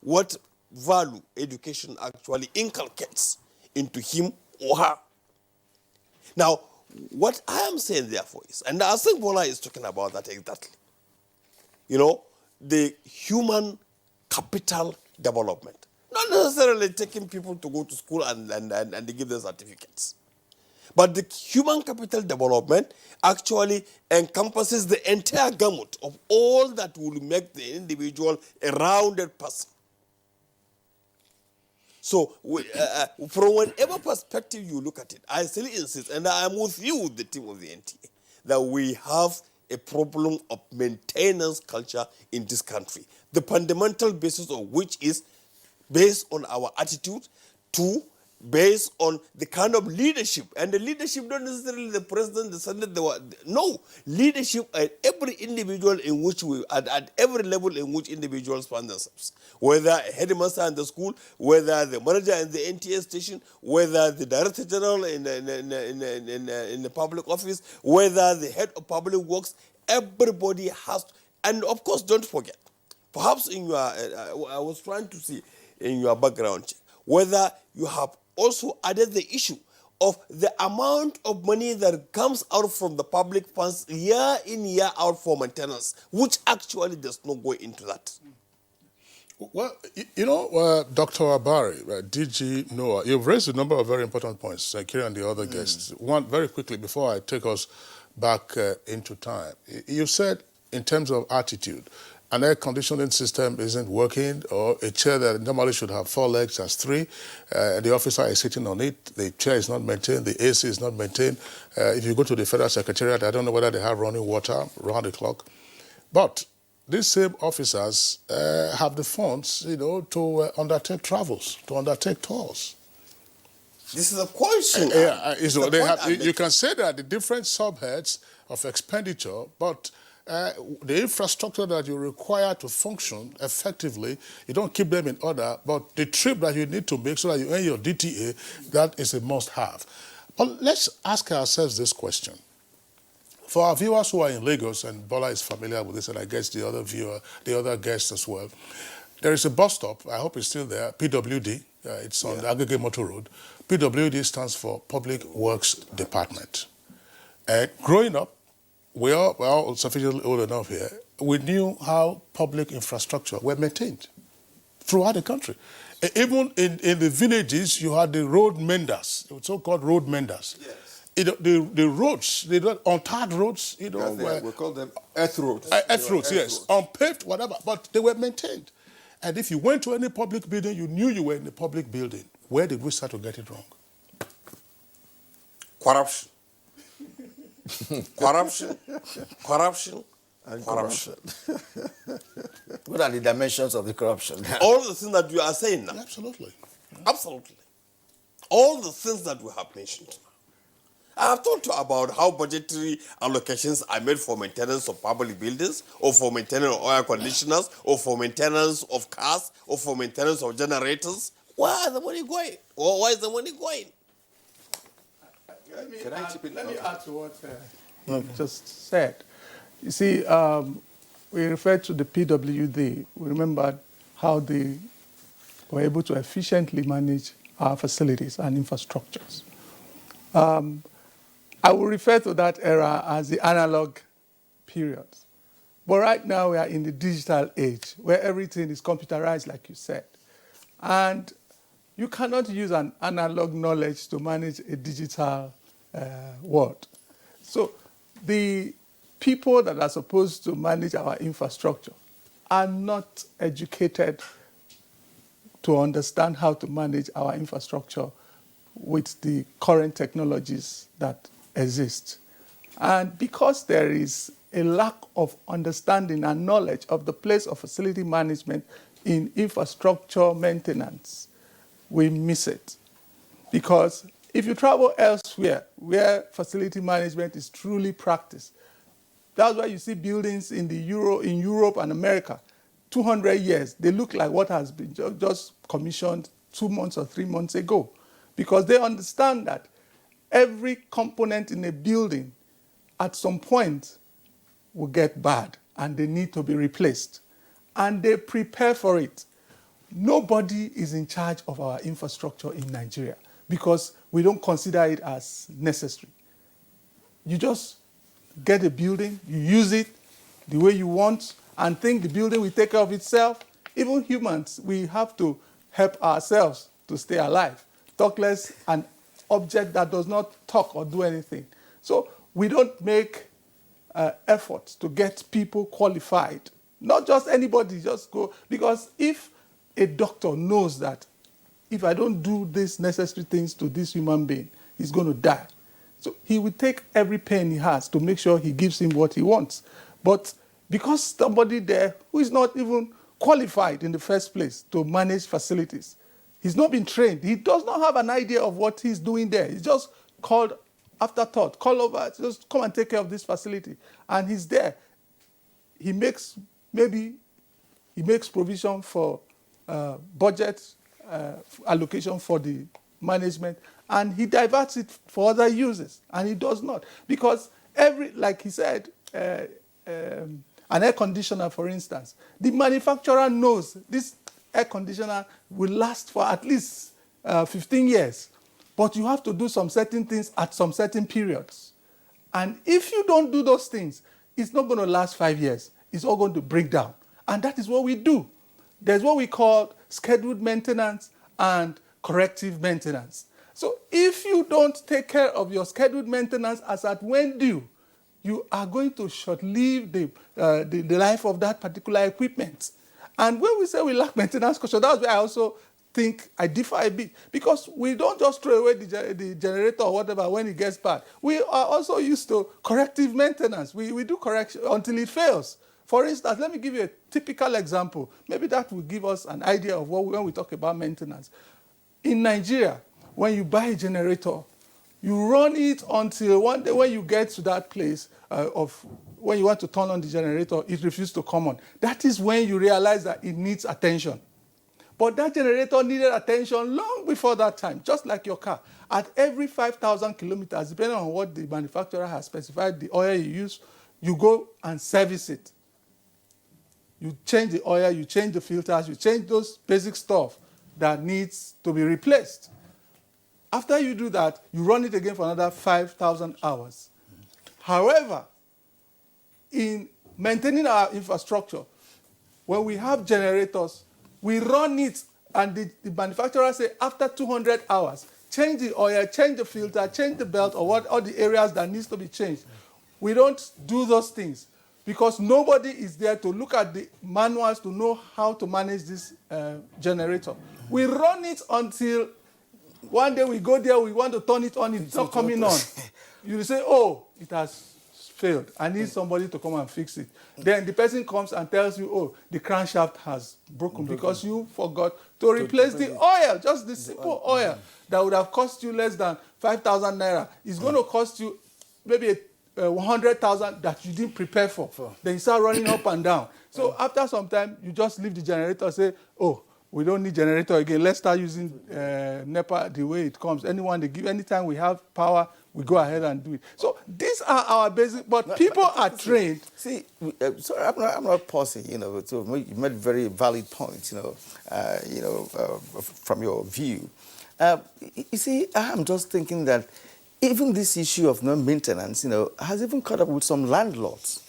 what value education actually inculcates into him or her. Now, what I am saying therefore is, and I think Bola is talking about that exactly, you know, the human capital development. Not necessarily taking people to go to school and they give them certificates. But the human capital development actually encompasses the entire gamut of all that will make the individual a rounded person. So, from whatever perspective you look at it, I still insist, and I am with you, the team of the NTA, that we have a problem of maintenance culture in this country. The fundamental basis of which is based on our attitude, 2, based on the kind of leadership. And the leadership, not necessarily the president, the senate, no. Leadership at every individual in which at every level in which individuals find themselves. Whether a headmaster in the school, whether the manager in the NTA station, whether the director general in the public office, whether the head of public works, everybody has to, and of course, don't forget, perhaps in your, I was trying to see in your background check, whether you have also added the issue of the amount of money that comes out from the public funds year in, year out for maintenance, which actually does not go into that. Well, you know, Dr. Abari, DG Noah, you've raised a number of very important points, Kira and the other guests. One, very quickly, before I take us back into time. You said in terms of attitude, an air conditioning system isn't working, or a chair that normally should have 4 legs has 3, and the officer is sitting on it, the chair is not maintained, the AC is not maintained. If you go to the Federal Secretariat, I don't know whether they have running water around the clock. But these same officers have the funds, to undertake travels, to undertake tours. This is a question. You can say that the different subheads of expenditure, but the infrastructure that you require to function effectively, you don't keep them in order, but the trip that you need to make so that you earn your DTA, that is a must-have. But let's ask ourselves this question. For our viewers who are in Lagos, and Bola is familiar with this, and I guess the other guests as well, there is a bus stop, I hope it's still there, PWD, it's on the Agege Motor Road. PWD stands for Public Works Department. Growing up, we're all sufficiently old enough here, we knew how public infrastructure were maintained throughout the country. Even in the villages, you had the road menders, so-called road menders. Yes. The roads, the untarred roads, we call them earth roads. Earth roads, yes, unpaved, whatever, but they were maintained. And if you went to any public building, you knew you were in a public building. Where did we start to get it wrong? Corruption. Corruption. What are the dimensions of the corruption? All the things that you are saying now. Absolutely. Absolutely. All the things that we have mentioned now. I have talked about how budgetary allocations are made for maintenance of public buildings, or for maintenance of air conditioners, or for maintenance of cars, or for maintenance of generators. Where is the money going? Or where is the money going? Let me add to what you just said. You see, we referred to the PWD. We remembered how they were able to efficiently manage our facilities and infrastructures. I will refer to that era as the analog period. But right now we are in the digital age where everything is computerized, like you said. And you cannot use an analog knowledge to manage a digital world. So the people that are supposed to manage our infrastructure are not educated to understand how to manage our infrastructure with the current technologies that exist. And because there is a lack of understanding and knowledge of the place of facility management in infrastructure maintenance, we miss it. Because if you travel elsewhere where facility management is truly practiced, that's why you see buildings in Europe and America, 200 years, they look like what has been just commissioned 2 months or 3 months ago. Because they understand that every component in a building at some point will get bad and they need to be replaced. And they prepare for it. Nobody is in charge of our infrastructure in Nigeria because we don't consider it as necessary. You just get a building, you use it the way you want, and think the building will take care of itself. Even humans, we have to help ourselves to stay alive. Talk less an object that does not talk or do anything. So we don't make efforts to get people qualified. Not just anybody, just go. Because if a doctor knows that if I don't do these necessary things to this human being, he's going to die. So he will take every pain he has to make sure he gives him what he wants. But because somebody there who is not even qualified in the first place to manage facilities, he's not been trained. He does not have an idea of what he's doing there. He's just called afterthought, call over, just come and take care of this facility. And he's there. He makes provision for budget allocation for the management, and he diverts it for other uses, and he does not. Because like he said, an air conditioner, for instance, the manufacturer knows this air conditioner will last for at least 15 years. But you have to do some certain things at some certain periods. And if you don't do those things, it's not going to last 5 years. It's all going to break down. And that is what we do. There's what we call scheduled maintenance and corrective maintenance. So if you don't take care of your scheduled maintenance as at when due, you are going to short-live the life of that particular equipment. And when we say we lack maintenance culture, that's where I also think I differ a bit, because we don't just throw away the generator or whatever when it gets bad. We are also used to corrective maintenance. We do correction until it fails. For instance, let me give you a typical example. Maybe that will give us an idea of when we talk about maintenance. In Nigeria, when you buy a generator, you run it until one day when you get to that place when you want to turn on the generator, it refuses to come on. That is when you realize that it needs attention. But that generator needed attention long before that time, just like your car. At every 5,000 kilometers, depending on what the manufacturer has specified, the oil you use, you go and service it. You change the oil, you change the filters, you change those basic stuff that needs to be replaced. After you do that, you run it again for another 5,000 hours. However, in maintaining our infrastructure, when we have generators, we run it, and the manufacturer say after 200 hours, change the oil, change the filter, change the belt, or all the areas that needs to be changed. We don't do those things because nobody is there to look at the manuals to know how to manage this generator. We run it until one day we go there, we want to turn it on, it's not coming on. You say, oh, it has failed. I need somebody to come and fix it. Then the person comes and tells you, oh, the crankshaft has broken because you forgot to replace the oil, just the simple oil that would have cost you less than 5,000 naira. It's going to cost you maybe 100,000 that you didn't prepare for. Then you start running up and down. So after some time, you just leave the generator and say, oh, we don't need generator again. Let's start using NEPA the way it comes. Anytime we have power, we go ahead and do it. So these are our basic, but people are trained. See, sorry, I'm not pausing, so you made very valid points, from your view. You see, I'm just thinking that even this issue of non-maintenance, has even caught up with some landlords.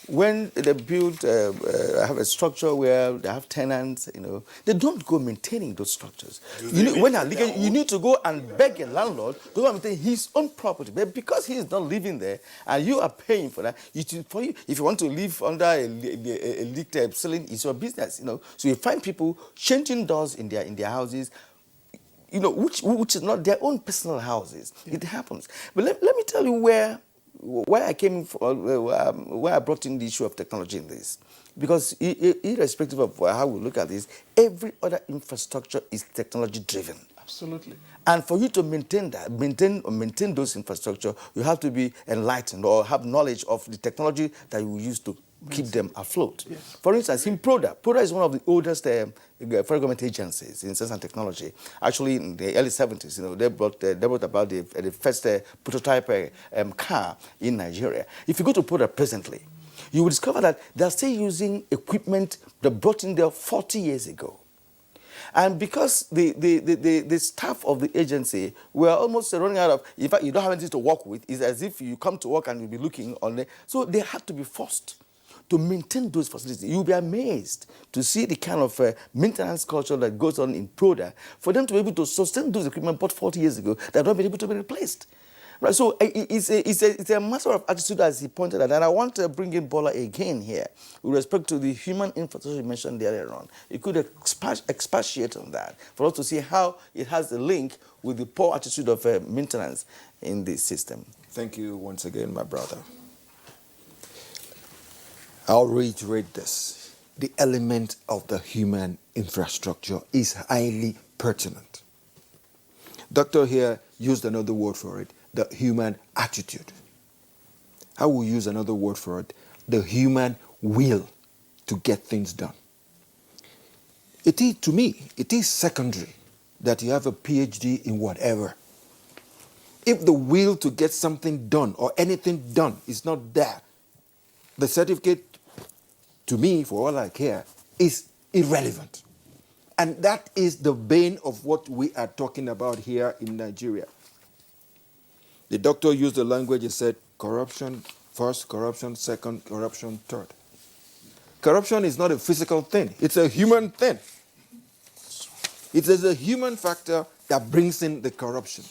When they build, have a structure where they have tenants, they don't go maintaining those structures. You need to go and beg a landlord to go and maintain his own property. But because he is not living there and you are paying for that, if you want to live under a leaked ceiling, it's your business. So you find people changing doors in their houses, which is not their own personal houses. It happens. But let me tell you where I brought in the issue of technology in this. Because irrespective of how we look at this, every other infrastructure is technology driven. Absolutely. And for you to maintain those infrastructure, you have to be enlightened or have knowledge of the technology that you use to keep them afloat. Yes. For instance, in PRODA is one of the oldest federal government agencies in science and technology. Actually, in the early 70s, they brought about the first prototype car in Nigeria. If you go to PRODA presently, you will discover that they're still using equipment they brought in there 40 years ago. And because the staff of the agency were almost running out of, in fact, you don't have anything to work with. It's as if you come to work and you'll be looking on it. So they had to be forced to maintain those facilities. You'll be amazed to see the kind of maintenance culture that goes on in PRODA for them to be able to sustain those equipment bought 40 years ago that don't be able to be replaced. Right, so it's a matter of attitude, as he pointed out, and I want to bring in Bola again here with respect to the human infrastructure you mentioned earlier on. You could expatiate on that for us to see how it has a link with the poor attitude of maintenance in this system. Thank you once again, my brother. I'll reiterate this. The element of the human infrastructure is highly pertinent. Doctor here used another word for it, the human attitude. I will use another word for it, the human will to get things done. To me, it is secondary that you have a PhD in whatever. If the will to get something done or anything done is not there, the certificate, to me, for all I care, is irrelevant. And that is the vein of what we are talking about here in Nigeria. The doctor used the language, he said, corruption first, corruption second, corruption third. Corruption is not a physical thing. It's a human thing. It is a human factor that brings in the corruption.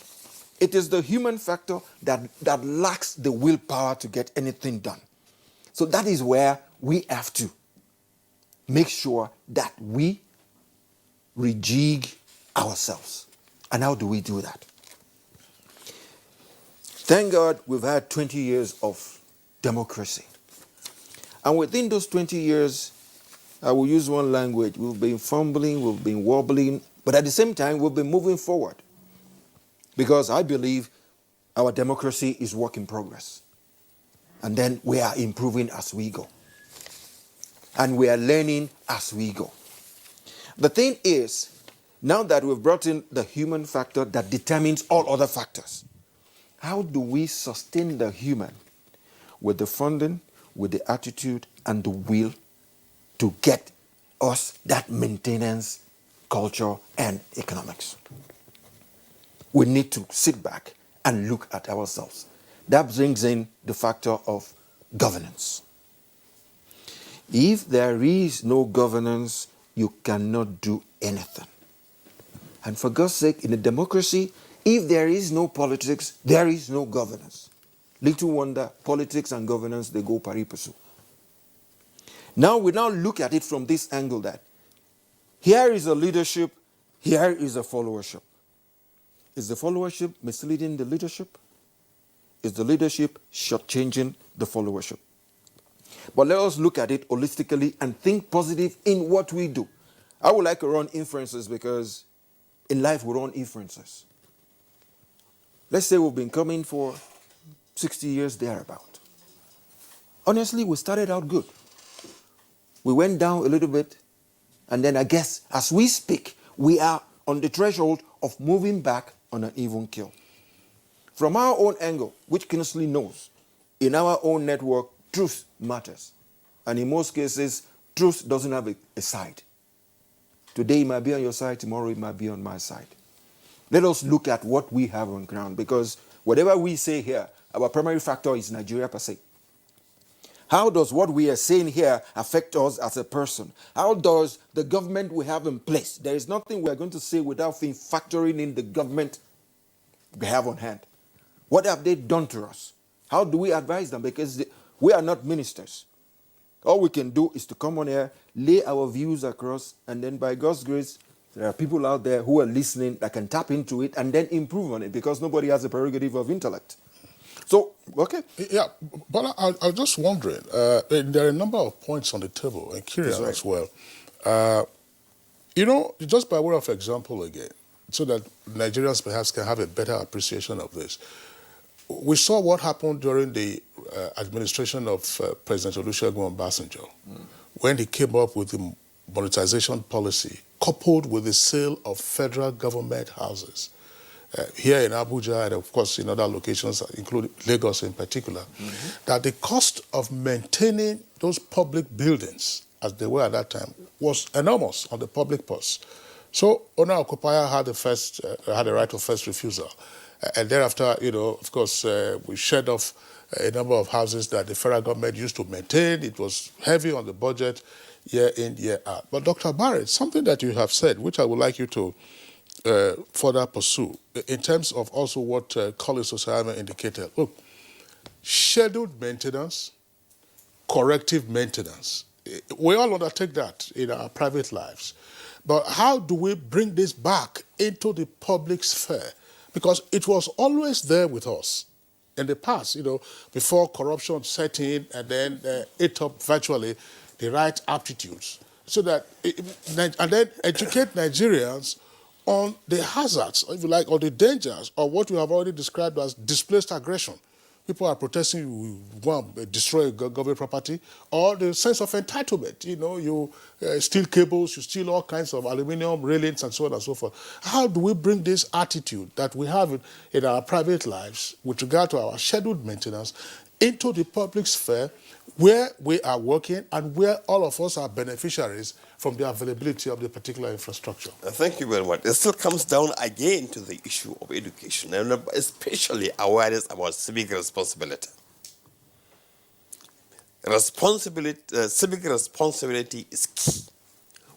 It is the human factor that lacks the willpower to get anything done. So that is where we have to make sure that we rejig ourselves. And how do we do that? Thank God we've had 20 years of democracy. And within those 20 years, I will use one language, we've been fumbling, we've been wobbling, but at the same time, we've been moving forward. Because I believe our democracy is work in progress. And then we are improving as we go. And we are learning as we go. The thing is, now that we've brought in the human factor that determines all other factors, how do we sustain the human with the funding, with the attitude, and the will to get us that maintenance, culture, and economics? We need to sit back and look at ourselves. That brings in the factor of governance. If there is no governance, you cannot do anything. And for God's sake, in a democracy, if there is no politics, there is no governance. Little wonder, politics and governance, they go pari passu. Now we look at it from this angle that here is a leadership, here is a followership. Is the followership misleading the leadership? Is the leadership shortchanging the followership? But let us look at it holistically and think positive in what we do. I would like to run inferences because in life we run inferences. Let's say we've been coming for 60 years thereabout. Honestly, we started out good. We went down a little bit, and then I guess as we speak, we are on the threshold of moving back on an even keel. From our own angle, which Kinsley knows, in our own network, truth matters. And in most cases, truth doesn't have a side. Today it might be on your side, tomorrow it might be on my side. Let us look at what we have on ground, because whatever we say here, our primary factor is Nigeria per se. How does what we are saying here affect us as a person? How does the government we have in place? There is nothing we are going to say without factoring in the government we have on hand. What have they done to us? How do we advise them? Because we are not ministers. All we can do is to come on here, lay our views across, and then by God's grace, there are people out there who are listening that can tap into it and then improve on it, because nobody has a prerogative of intellect. So, okay. Yeah, but I was just wondering, there are a number of points on the table, and curious right. as well. Just by way of example again, so that Nigerians perhaps can have a better appreciation of this. We saw what happened during the administration of President Olusegun Obasanjo, when he came up with the monetization policy, coupled with the sale of federal government houses. Here in Abuja and of course in other locations, including Lagos in particular, that the cost of maintaining those public buildings, as they were at that time, was enormous on the public purse. So owner occupier had the right of first refusal. And thereafter, of course, we shed off a number of houses that the federal government used to maintain. It was heavy on the budget year in, year out. But Dr. Barrett, something that you have said, which I would like you to further pursue, in terms of also what Collins Osayama indicated. Look, scheduled maintenance, corrective maintenance, we all undertake that in our private lives. But how do we bring this back into the public sphere? Because it was always there with us in the past, before corruption set in and then ate up virtually the right aptitudes. So that, and then educate Nigerians on the hazards, if you like, or the dangers of what we have already described as displaced aggression. People are protesting, we want to destroy government property, or the sense of entitlement. You steal cables, you steal all kinds of aluminum railings and so on and so forth. How do we bring this attitude that we have in our private lives with regard to our scheduled maintenance into the public sphere where we are working and where all of us are beneficiaries from the availability of the particular infrastructure? Thank you very much. It still comes down again to the issue of education, and especially awareness about civic responsibility. Civic responsibility is key.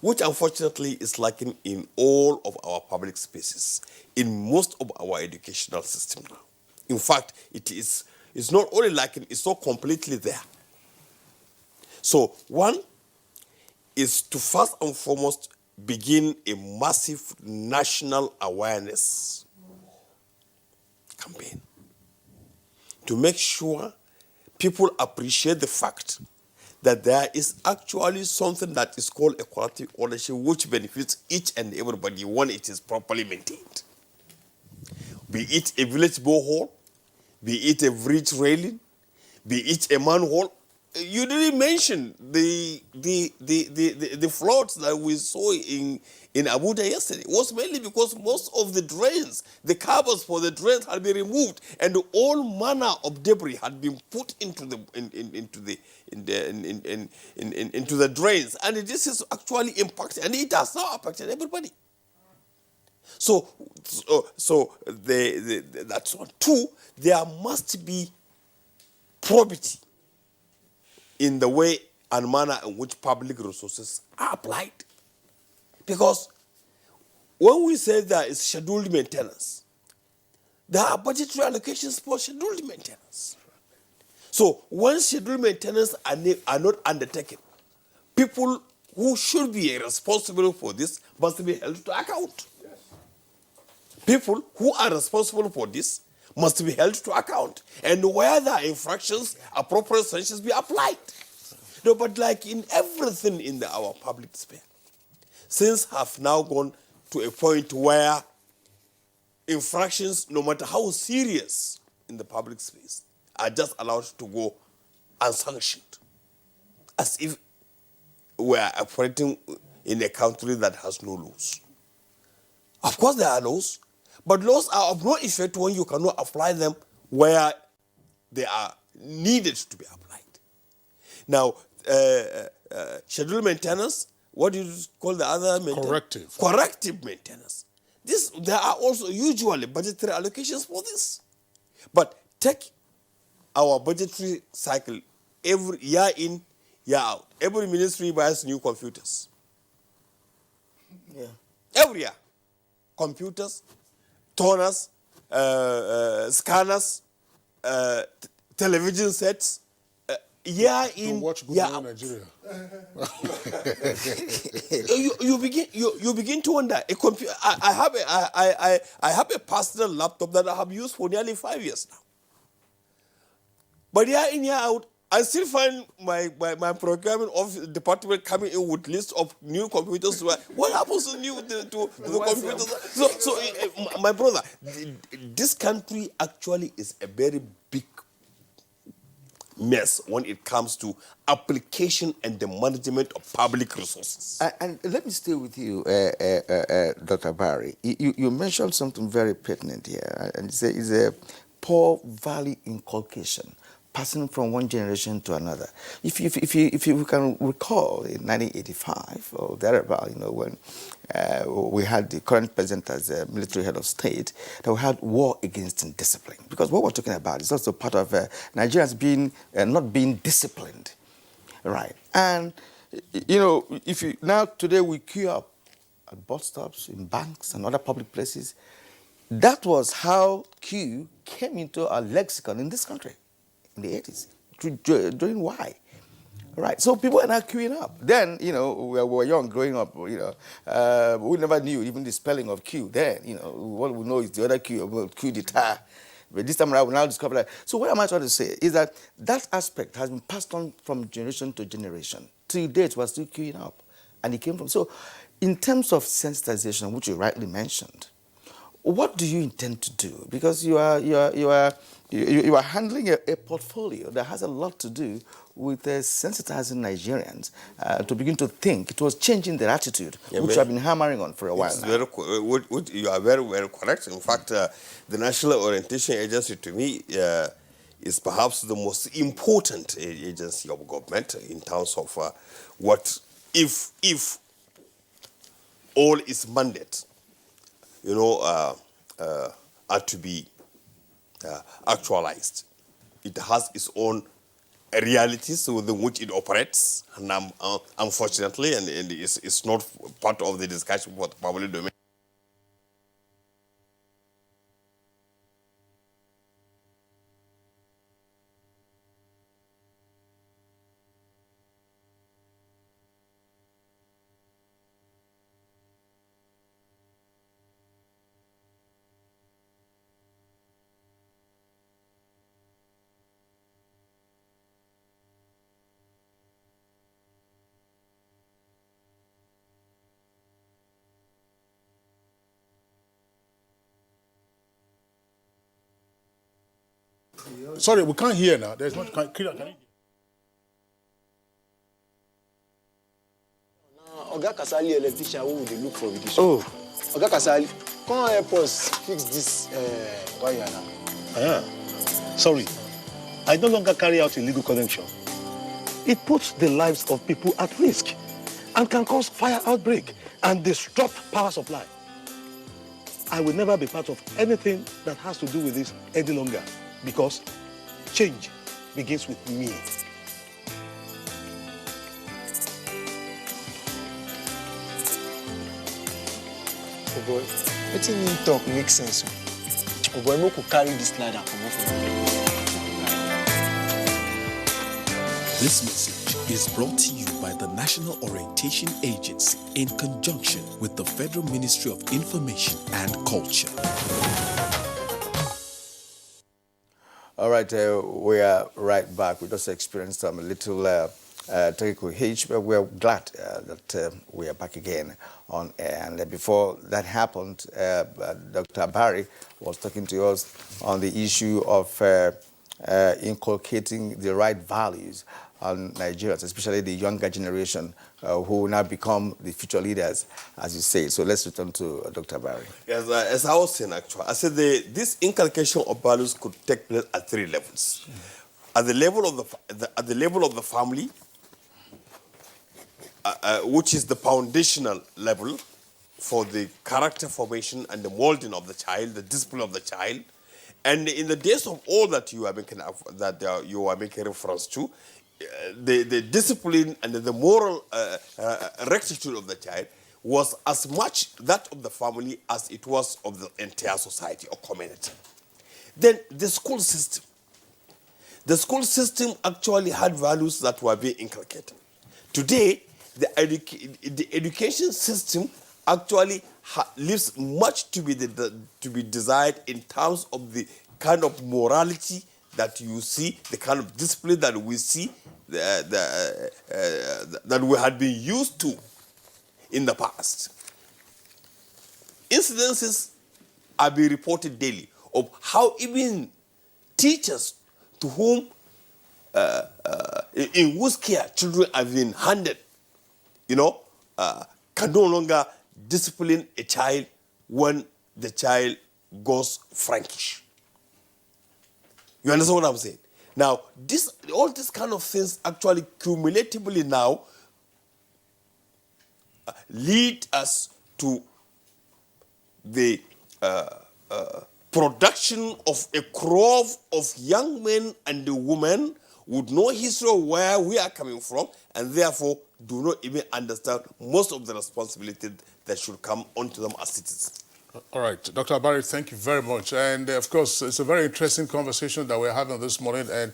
which unfortunately is lacking in all of our public spaces, in most of our educational system now. In fact, it's not only lacking, it's not completely there. So one is to first and foremost begin a massive national awareness campaign to make sure people appreciate the fact that there is actually something that is called a collective ownership which benefits each and everybody when it is properly maintained. Be it a village borehole, be it a bridge railing, be it a manhole. You didn't mention the floods that we saw in Abuja yesterday. It was mainly because most of the drains, the covers for the drains had been removed, and all manner of debris had been put into the drains, and this is actually impacted, and it has now impacted everybody. So that's one. Two, there must be probity in the way and manner in which public resources are applied. Because when we say there is scheduled maintenance, there are budgetary allocations for scheduled maintenance. So when scheduled maintenance are not undertaken, people who should be responsible for this must be held to account. People who are responsible for this must be held to account. And where there are infractions, appropriate sanctions be applied. No, but like in everything in our public sphere, things have now gone to a point where infractions, no matter how serious in the public space, are just allowed to go unsanctioned. As if we are operating in a country that has no laws. Of course there are laws, but laws are of no effect when you cannot apply them where they are needed to be applied. Now, scheduled maintenance, what do you call the other maintenance? Corrective maintenance. There are also usually budgetary allocations for this. But take our budgetary cycle every year in, year out. Every ministry buys new computers. Yeah. Every year. Computers, toners, scanners, television sets. Year in, to watch Good year Morning out. Nigeria. you begin to wonder. I have a personal laptop that I have used for nearly 5 years now. But year in, year out, I still find my procurement office department coming in with list of new computers. What happens to the computers? So my brother, this country actually is a very big mess when it comes to application and the management of public resources. And let me stay with you, Dr. Barry. You mentioned something very pertinent here, and it's a poor value inculcation, passing from one generation to another. If you can recall, in 1985 or thereabout, when we had the current president as a military head of state, that we had war against indiscipline. Because what we're talking about is also part of Nigerians being not being disciplined, right? And now today we queue up at bus stops, in banks, and other public places. That was how queue came into our lexicon in this country in the 80s, during why. Right, so people are now queuing up. Then, we were young growing up, we never knew even the spelling of Q. Then, what we know is the other Q, Q d'etat. But this time around, we now discover that. So what am I trying to say is that aspect has been passed on from generation to generation. Till date, we're still queuing up. And it came from, so in terms of sensitization, which you rightly mentioned, what do you intend to do? Because you are handling a portfolio that has a lot to do with sensitizing Nigerians to begin to think. It was changing their attitude, which I've been hammering on for a while now. You are very, very correct. In fact, the National Orientation Agency, to me, is perhaps the most important agency of government in terms of what if all its mandate, are to be actualized. It has its own realities within which it operates, and unfortunately, and it's not part of the discussion for the public domain. Sorry, we can't hear now. There's not. Can you hear? Oga Kasali electrician who they look for with this. Oh, Oga Kasali, come help us fix this wire now. Sorry, I no longer carry out illegal connection. It puts the lives of people at risk and can cause fire outbreak and disrupt power supply. I will never be part of anything that has to do with this any longer because change begins with me. Oh boy, wetin him talk make sense. Oh boy, make we carry this ladder comot from here. This message is brought to you by the National Orientation Agency in conjunction with the Federal Ministry of Information and Culture. All right, we are right back. We just experienced a little technical hitch, but we're glad that we are back again on air. And before that happened, Dr. Barry was talking to us on the issue of inculcating the right values on Nigerians, especially the younger generation who now become the future leaders, as you say. So let's return to Dr. Barry. Yes, as I was saying, actually, I said this inculcation of values could take place at 3 levels. At the level of the family, which is the foundational level for the character formation and the molding of the child, the discipline of the child, and in the days of all that you are making reference to, the discipline and the moral rectitude of the child was as much that of the family as it was of the entire society or community. Then the school system. The school system actually had values that were being inculcated. Today, the education system actually leaves much to be desired in terms of the kind of morality that you see, the kind of discipline that we see, that we had been used to in the past. Incidences are being reported daily of how even teachers to whom, in whose care children have been handed, can no longer discipline a child when the child goes Frankish. You understand what I'm saying? Now, all these kind of things actually cumulatively now lead us to the production of a crop of young men and women with no history of where we are coming from, and therefore do not even understand most of the responsibility that should come onto them as citizens. All right, Dr. Barry, thank you very much. And of course, it's a very interesting conversation that we're having this morning, and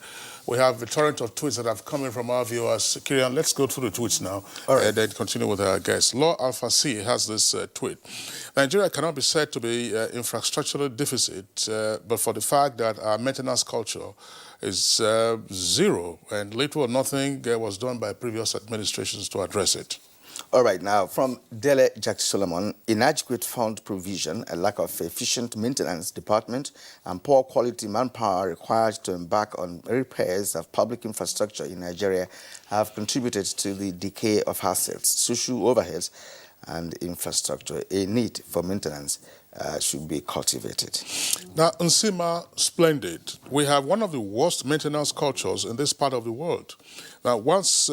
we have a torrent of tweets that have come in from our viewers. Kirian, let's go through the tweets now, and then continue with our guests. Law Alpha C has this tweet. Nigeria cannot be said to be infrastructural deficit, but for the fact that our maintenance culture is zero, and little or nothing was done by previous administrations to address it. All right, now from Dele Jack Solomon, inadequate fund provision, a lack of efficient maintenance department, and poor quality manpower required to embark on repairs of public infrastructure in Nigeria have contributed to the decay of assets, social overheads, and infrastructure. A need for maintenance should be cultivated. Now, Nsima, splendid. We have one of the worst maintenance cultures in this part of the world. Now, once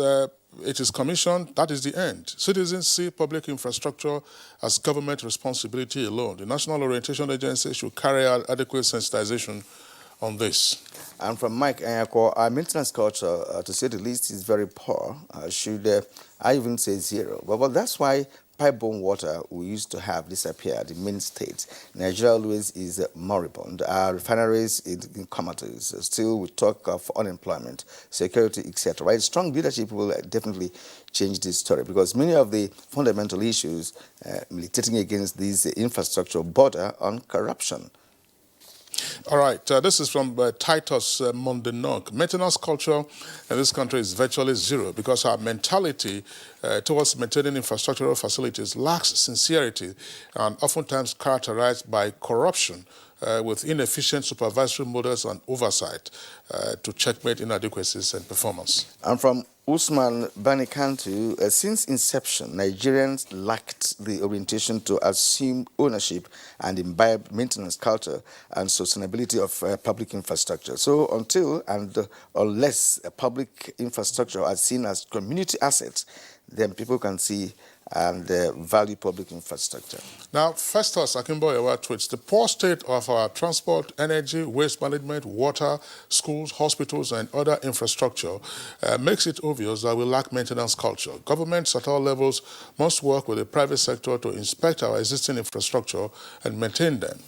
it is commissioned, that is the end. Citizens see public infrastructure as government responsibility alone. The National Orientation Agency should carry out adequate sensitization on this. And from Mike Anyako, our maintenance culture, to say the least, is very poor. I even say zero. But that's why pipe-borne water we used to have disappeared in many states. Nigeria always is moribund. Our refineries in comatose. Still, we talk of unemployment, security, etc. Right? Strong leadership will definitely change this story, because many of the fundamental issues militating against this infrastructure border on corruption. All right, this is from Titus Mondenok. Maintenance culture in this country is virtually zero because our mentality towards maintaining infrastructural facilities lacks sincerity and oftentimes characterized by corruption with inefficient supervisory models and oversight to checkmate inadequacies and performance. And from Usman Banikantu, since inception, Nigerians lacked the orientation to assume ownership and imbibe maintenance culture and sustainability of public infrastructure. So until and unless public infrastructure are seen as community assets, then people can see and value public infrastructure. Now, Festus Akimboyewa tweets, the poor state of our transport, energy, waste management, water, schools, hospitals, and other infrastructure makes it obvious that we lack maintenance culture. Governments at all levels must work with the private sector to inspect our existing infrastructure and maintain them.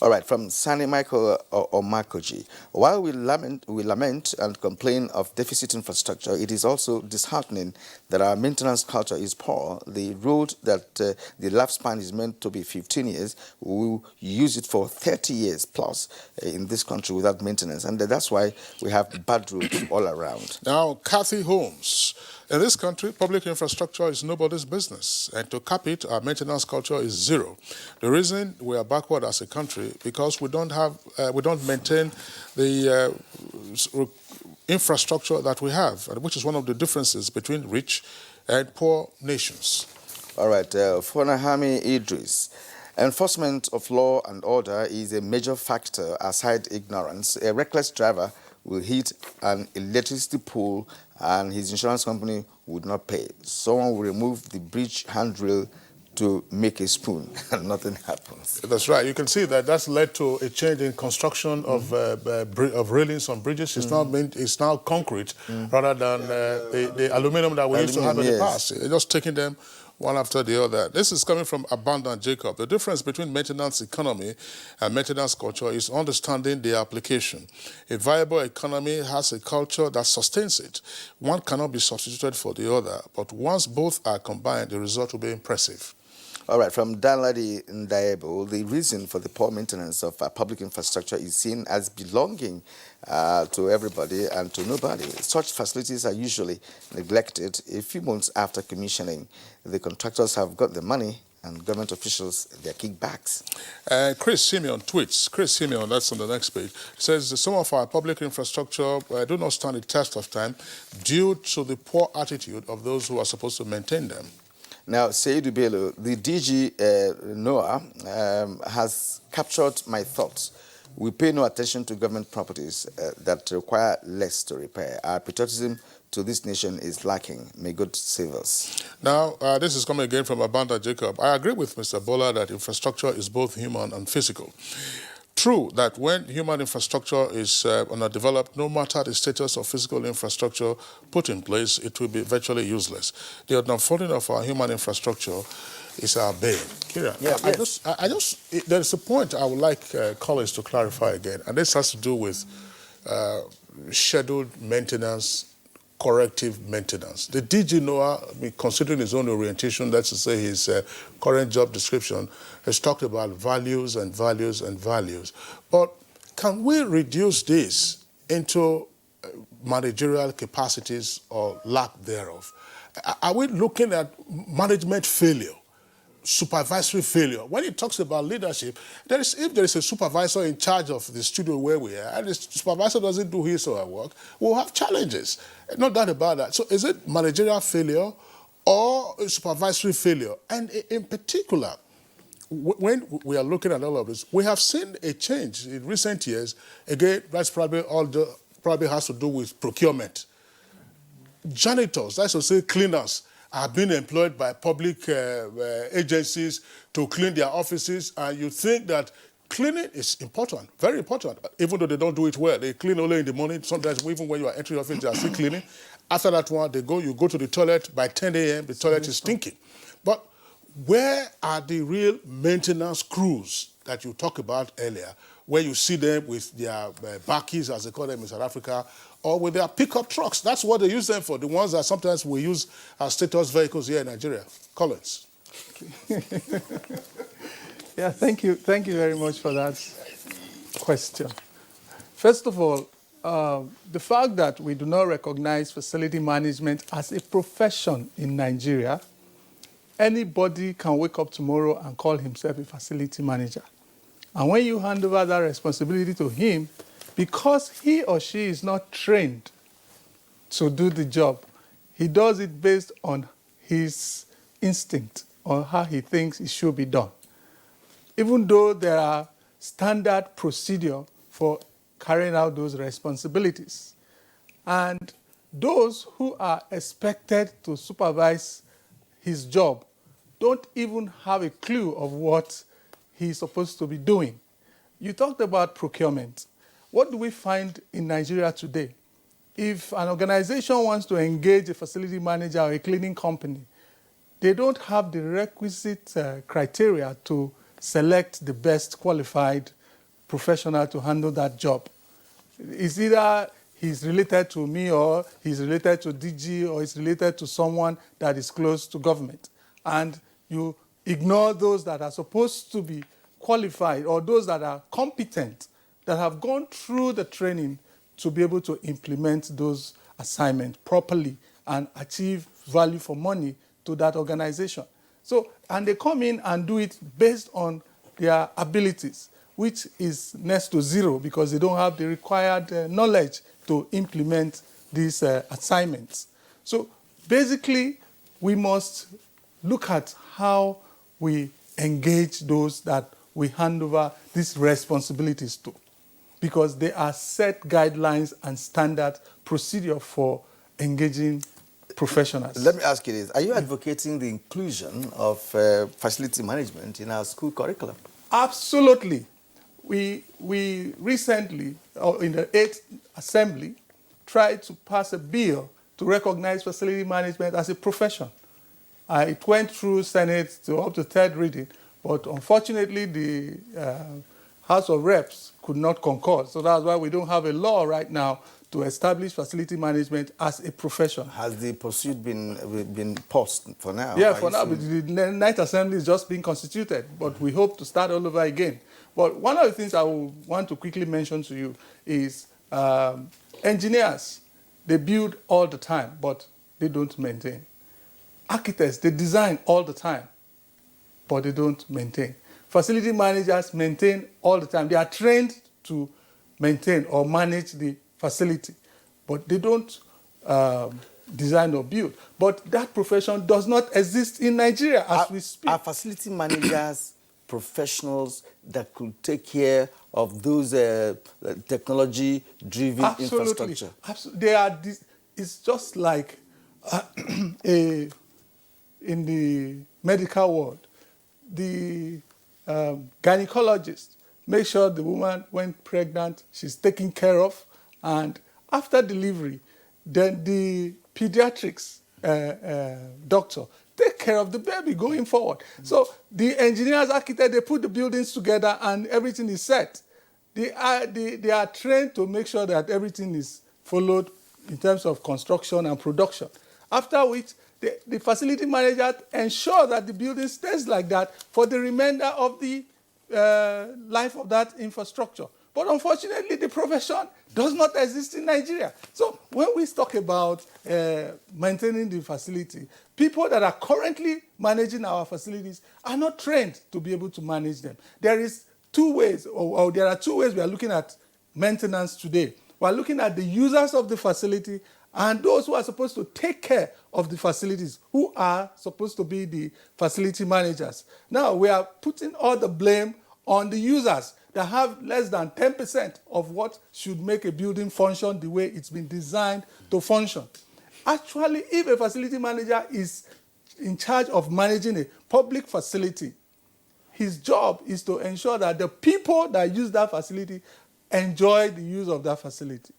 All right, from Sani Michael Omakoji. While we lament and complain of deficit infrastructure, it is also disheartening that our maintenance culture is poor. The road that the lifespan is meant to be 15 years, we will use it for 30 years plus in this country without maintenance. And that's why we have bad roads all around. Now, Kathy Holmes. In this country, public infrastructure is nobody's business, and to cap it, our maintenance culture is zero. The reason we are backward as a country because we don't maintain the infrastructure that we have, which is one of the differences between rich and poor nations. All right, Fonahami Idris. Enforcement of law and order is a major factor aside ignorance. A reckless driver will hit an electricity pole and his insurance company would not pay. Someone will remove the bridge handrail to make a spoon and nothing happens. That's right. You can see that that's led to a change in construction of railings on bridges. It's now concrete rather than the aluminum that we used to have in the past. It's just taking them one after the other. This is coming from Abundant Jacob. The difference between maintenance economy and maintenance culture is understanding the application. A viable economy has a culture that sustains it. One cannot be substituted for the other, but once both are combined, the result will be impressive. All right, from Danladi Ndaibo, the reason for the poor maintenance of public infrastructure is seen as belonging to everybody and to nobody. Such facilities are usually neglected a few months after commissioning. The contractors have got the money and government officials their kickbacks. Chris Simeon tweets, Chris Simeon, that's on the next page, says some of our public infrastructure do not stand the test of time due to the poor attitude of those who are supposed to maintain them. Now, Seidu Bello, the DG NOAA has captured my thoughts. We pay no attention to government properties that require less to repair. Our patriotism to this nation is lacking. May God save us. Now, this is coming again from Abanda Jacob. I agree with Mr. Bola that infrastructure is both human and physical. True that when human infrastructure is underdeveloped, no matter the status of physical infrastructure put in place, it will be virtually useless. The unfolding of our human infrastructure is our bane. Kira, there's a point I would like colleagues to clarify again, and this has to do with scheduled maintenance, corrective maintenance. The DG NOAA, considering his own orientation, that's to say his current job description, has talked about values and values and values. But can we reduce this into managerial capacities or lack thereof? Are we looking at management failure, supervisory failure? When he talks about leadership, if there is a supervisor in charge of the studio where we are, and the supervisor doesn't do his or her work, we'll have challenges. No doubt about that. So is it managerial failure or supervisory failure? And in particular, when we are looking at all of this, we have seen a change in recent years. Again, that's probably has to do with procurement. Janitors, that's to say cleaners, are being employed by public agencies to clean their offices, and you think that cleaning is important, very important. Even though they don't do it well, they clean only in the morning. Sometimes even when you are entering the office, they are still cleaning. After that one, you go to the toilet. By 10 a.m., the toilet is stinking. But where are the real maintenance crews that you talked about earlier, where you see them with their bakkies, as they call them in South Africa, or with their pickup trucks? That's what they use them for, the ones that sometimes we use as status vehicles here in Nigeria. Collins. Yeah, thank you. Thank you very much for that question. First of all, the fact that we do not recognize facility management as a profession in Nigeria, anybody can wake up tomorrow and call himself a facility manager. And when you hand over that responsibility to him, because he or she is not trained to do the job, he does it based on his instinct or how he thinks it should be done. Even though there are standard procedure for carrying out those responsibilities. And those who are expected to supervise his job don't even have a clue of what he's supposed to be doing. You talked about procurement. What do we find in Nigeria today? If an organization wants to engage a facility manager or a cleaning company, they don't have the requisite criteria to select the best qualified professional to handle that job. It's either he's related to me or he's related to DG or he's related to someone that is close to government. And you ignore those that are supposed to be qualified or those that are competent, that have gone through the training to be able to implement those assignments properly and achieve value for money to that organization. So, and they come in and do it based on their abilities, which is next to zero because they don't have the required knowledge to implement these assignments. So basically, we must look at how we engage those that we hand over these responsibilities to, because there are set guidelines and standard procedure for engaging professionals. Let me ask you this. Are you advocating the inclusion of facility management in our school curriculum? Absolutely. We recently, in the 8th Assembly, tried to pass a bill to recognize facility management as a profession. It went through Senate to up to 3rd reading, but unfortunately the House of Reps could not concord. So that's why we don't have a law right now to establish facility management as a profession. Has the pursuit been paused for now? Yeah, for now. But the 9th Assembly is just being constituted, but we hope to start all over again. But one of the things I want to quickly mention to you is engineers, they build all the time, but they don't maintain. Architects, they design all the time, but they don't maintain. Facility managers maintain all the time. They are trained to maintain or manage the facility, but they don't design or build. But that profession does not exist in Nigeria as we speak. Are facility managers professionals that could take care of those technology-driven infrastructure? Absolutely. They are. It's just like in the medical world, the gynecologist makes sure the woman, when pregnant, she's taken care of, and after delivery, then the pediatrics doctor take care of the baby going forward. So the engineers, architects, they put the buildings together and everything is set. They are trained to make sure that everything is followed in terms of construction and production. After which, the facility manager ensures that the building stays like that for the remainder of the life of that infrastructure. But unfortunately, the profession does not exist in Nigeria. So when we talk about maintaining the facility, people that are currently managing our facilities are not trained to be able to manage them. There is two ways, or there are two ways we are looking at maintenance today. We are looking at the users of the facility and those who are supposed to take care of the facilities, who are supposed to be the facility managers. Now, we are putting all the blame on the users that have less than 10% of what should make a building function the way it's been designed to function. Actually, if a facility manager is in charge of managing a public facility, his job is to ensure that the people that use that facility enjoy the use of that facility.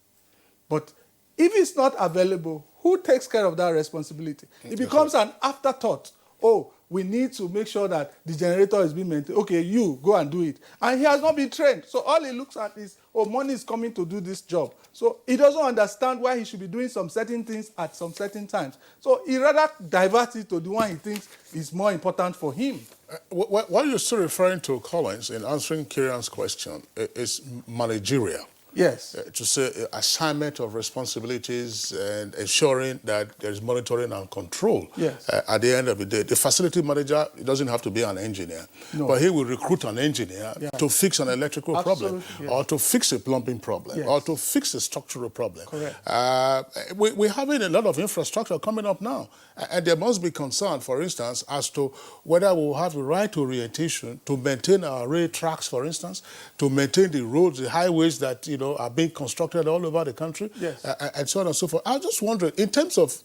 But if it's not available, who takes care of that responsibility? It becomes an afterthought. Oh, we need to make sure that the generator is being maintained. Okay, you go and do it. And he has not been trained. So all he looks at is, oh, money is coming to do this job. So he doesn't understand why he should be doing some certain things at some certain times. So he rather diverts it to the one he thinks is more important for him. What you're still referring to, Collins, in answering Kieran's question, is managerial. Yes. To say assignment of responsibilities and ensuring that there is monitoring and control. Yes. At the end of the day, the facility manager doesn't have to be an engineer, no. but he will recruit an engineer to fix an electrical problem, yes. or to fix a plumbing problem, yes. or to fix a structural problem. Correct. We're having a lot of infrastructure coming up now, and there must be concern, for instance, as to whether we'll have the right orientation to maintain our rail tracks, for instance, to maintain the roads, the highways that are being constructed all over the country, yes. And so on and so forth. I just wonder, in terms of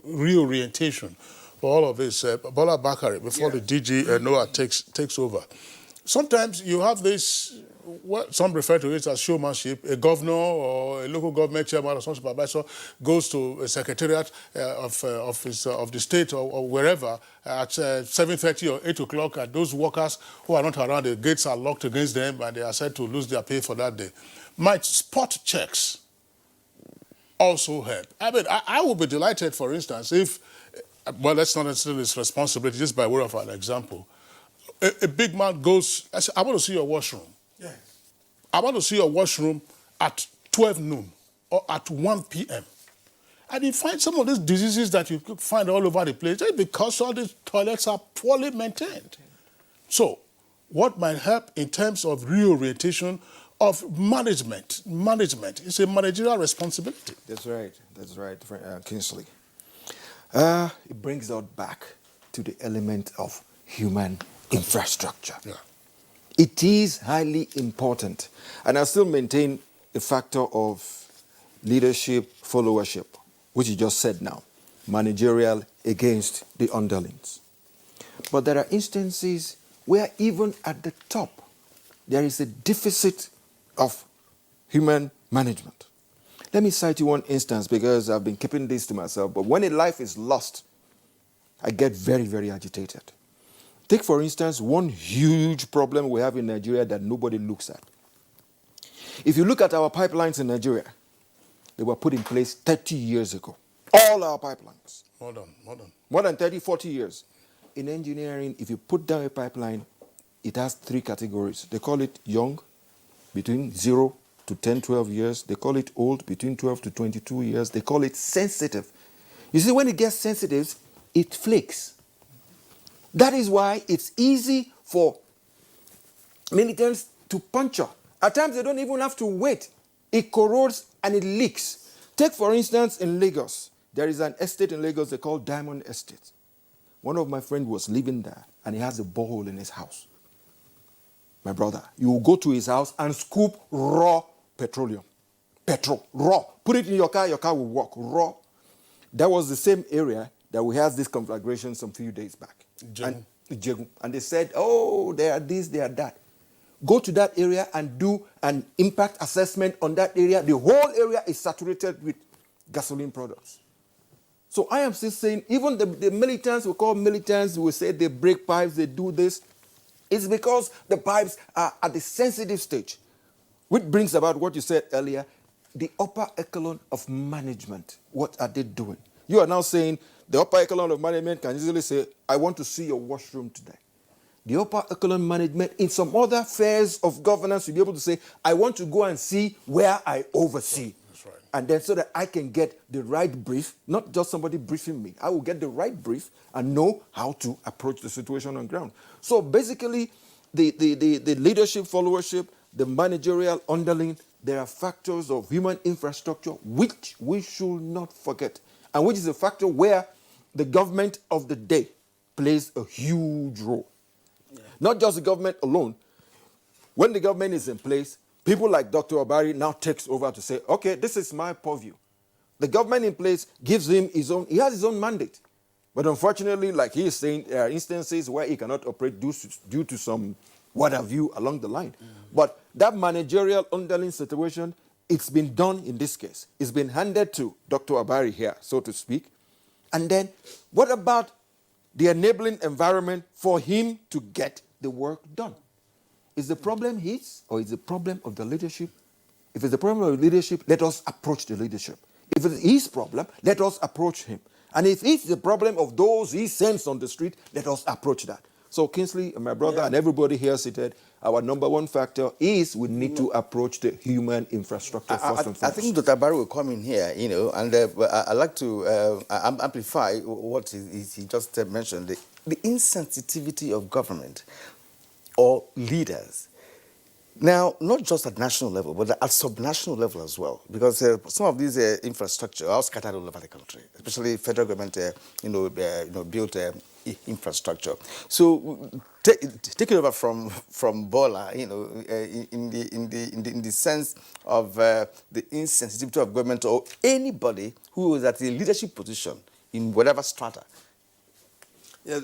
reorientation for all of this, Bola Bakari, before the DG Noah takes over, sometimes you have this, what some refer to it as showmanship. A governor or a local government chairman or some supervisor goes to a secretariat of the state or wherever at 7:30 or 8 o'clock, and those workers who are not around, the gates are locked against them and they are said to lose their pay for that day. Might spot checks also help? I mean, I would be delighted, for instance, if, well, that's not necessarily his responsibility, just by way of an example. A big man goes, I say, I want to see your washroom. Yes. I want to see your washroom at 12 noon or at 1 p.m. And you find some of these diseases that you could find all over the place because all these toilets are poorly maintained. So, what might help in terms of reorientation of management? Management is a managerial responsibility. That's right, Kingsley. It brings us back to the element of human infrastructure. Yeah. It is highly important. And I still maintain the factor of leadership, followership, which you just said now, managerial against the underlings. But there are instances where even at the top, there is a deficit of human management. Let me cite you one instance because I've been keeping this to myself, but when a life is lost, I get very, very agitated. Take, for instance, one huge problem we have in Nigeria that nobody looks at. If you look at our pipelines in Nigeria, they were put in place 30 years ago. All our pipelines. More than 30, 40 years. In engineering, if you put down a pipeline, it has 3 categories. They call it young, between 0 to 10, 12 years. They call it old, between 12 to 22 years. They call it sensitive. You see, when it gets sensitive, it flakes. That is why it's easy for militants to puncture. At times, they don't even have to wait. It corrodes and it leaks. Take, for instance, in Lagos. There is an estate in Lagos they call Diamond Estate. One of my friends was living there, and he has a borehole in his house. My brother, you will go to his house and scoop raw petroleum. Petrol, raw. Put it in your car will work, raw. That was the same area that we had this conflagration some few days back. And they said, oh, they are this, they are that. Go to that area and do an impact assessment on that area. The whole area is saturated with gasoline products. So I am still saying, even the militants, we call militants, we say they break pipes, they do this. It's because the pipes are at the sensitive stage, which brings about what you said earlier, the upper echelon of management. What are they doing? You are now saying the upper echelon of management can easily say, I want to see your washroom today. The upper echelon management in some other spheres of governance will be able to say, I want to go and see where I oversee. That's right. And then so that I can get the right brief, not just somebody briefing me. I will get the right brief and know how to approach the situation on ground. So basically, the leadership, followership, the managerial underling, there are factors of human infrastructure which we should not forget, and which is a factor where the government of the day plays a huge role. Yeah. Not just the government alone. When the government is in place, people like Dr. Obari now takes over to say, okay, this is my purview. The government in place gives him his own, he has his own mandate. But unfortunately, like he is saying, there are instances where he cannot operate due to some what have you along the line. But that managerial underlying situation, it's been done in this case. It's been handed to Dr. Abari here, so to speak. And then what about the enabling environment for him to get the work done? Is the problem his or is the problem of the leadership? If it's the problem of the leadership, let us approach the leadership. If it's his problem, let us approach him. And if it's the problem of those he sends on the street, let us approach that. So Kingsley, my brother, and everybody here seated, our number one factor is we need to approach the human infrastructure first and foremost. I think Dr. Barry will come in here, and I'd like to amplify what he just mentioned, the insensitivity of government or leaders. Now, not just at national level, but at subnational level as well, because some of these infrastructure are scattered all over the country, especially federal government, built infrastructure. So, take it over from Bola, in the sense of the insensitivity of government or anybody who is at a leadership position in whatever strata. Yeah,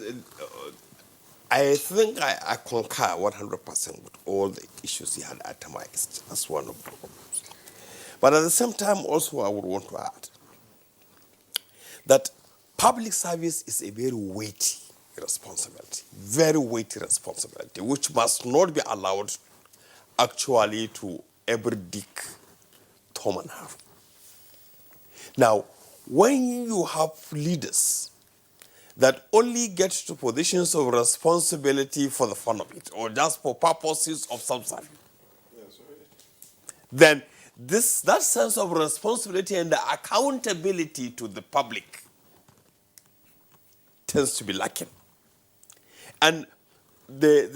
I think I concur 100% with all the issues he had itemized as one of the problems. But at the same time, also I would want to add that public service is a very weighty responsibility, which must not be allowed actually to every dick, Tom and Harry. Now, when you have leaders that only get to positions of responsibility for the fun of it, or just for purposes of self-serving, then that sense of responsibility and the accountability to the public tends to be lacking. And there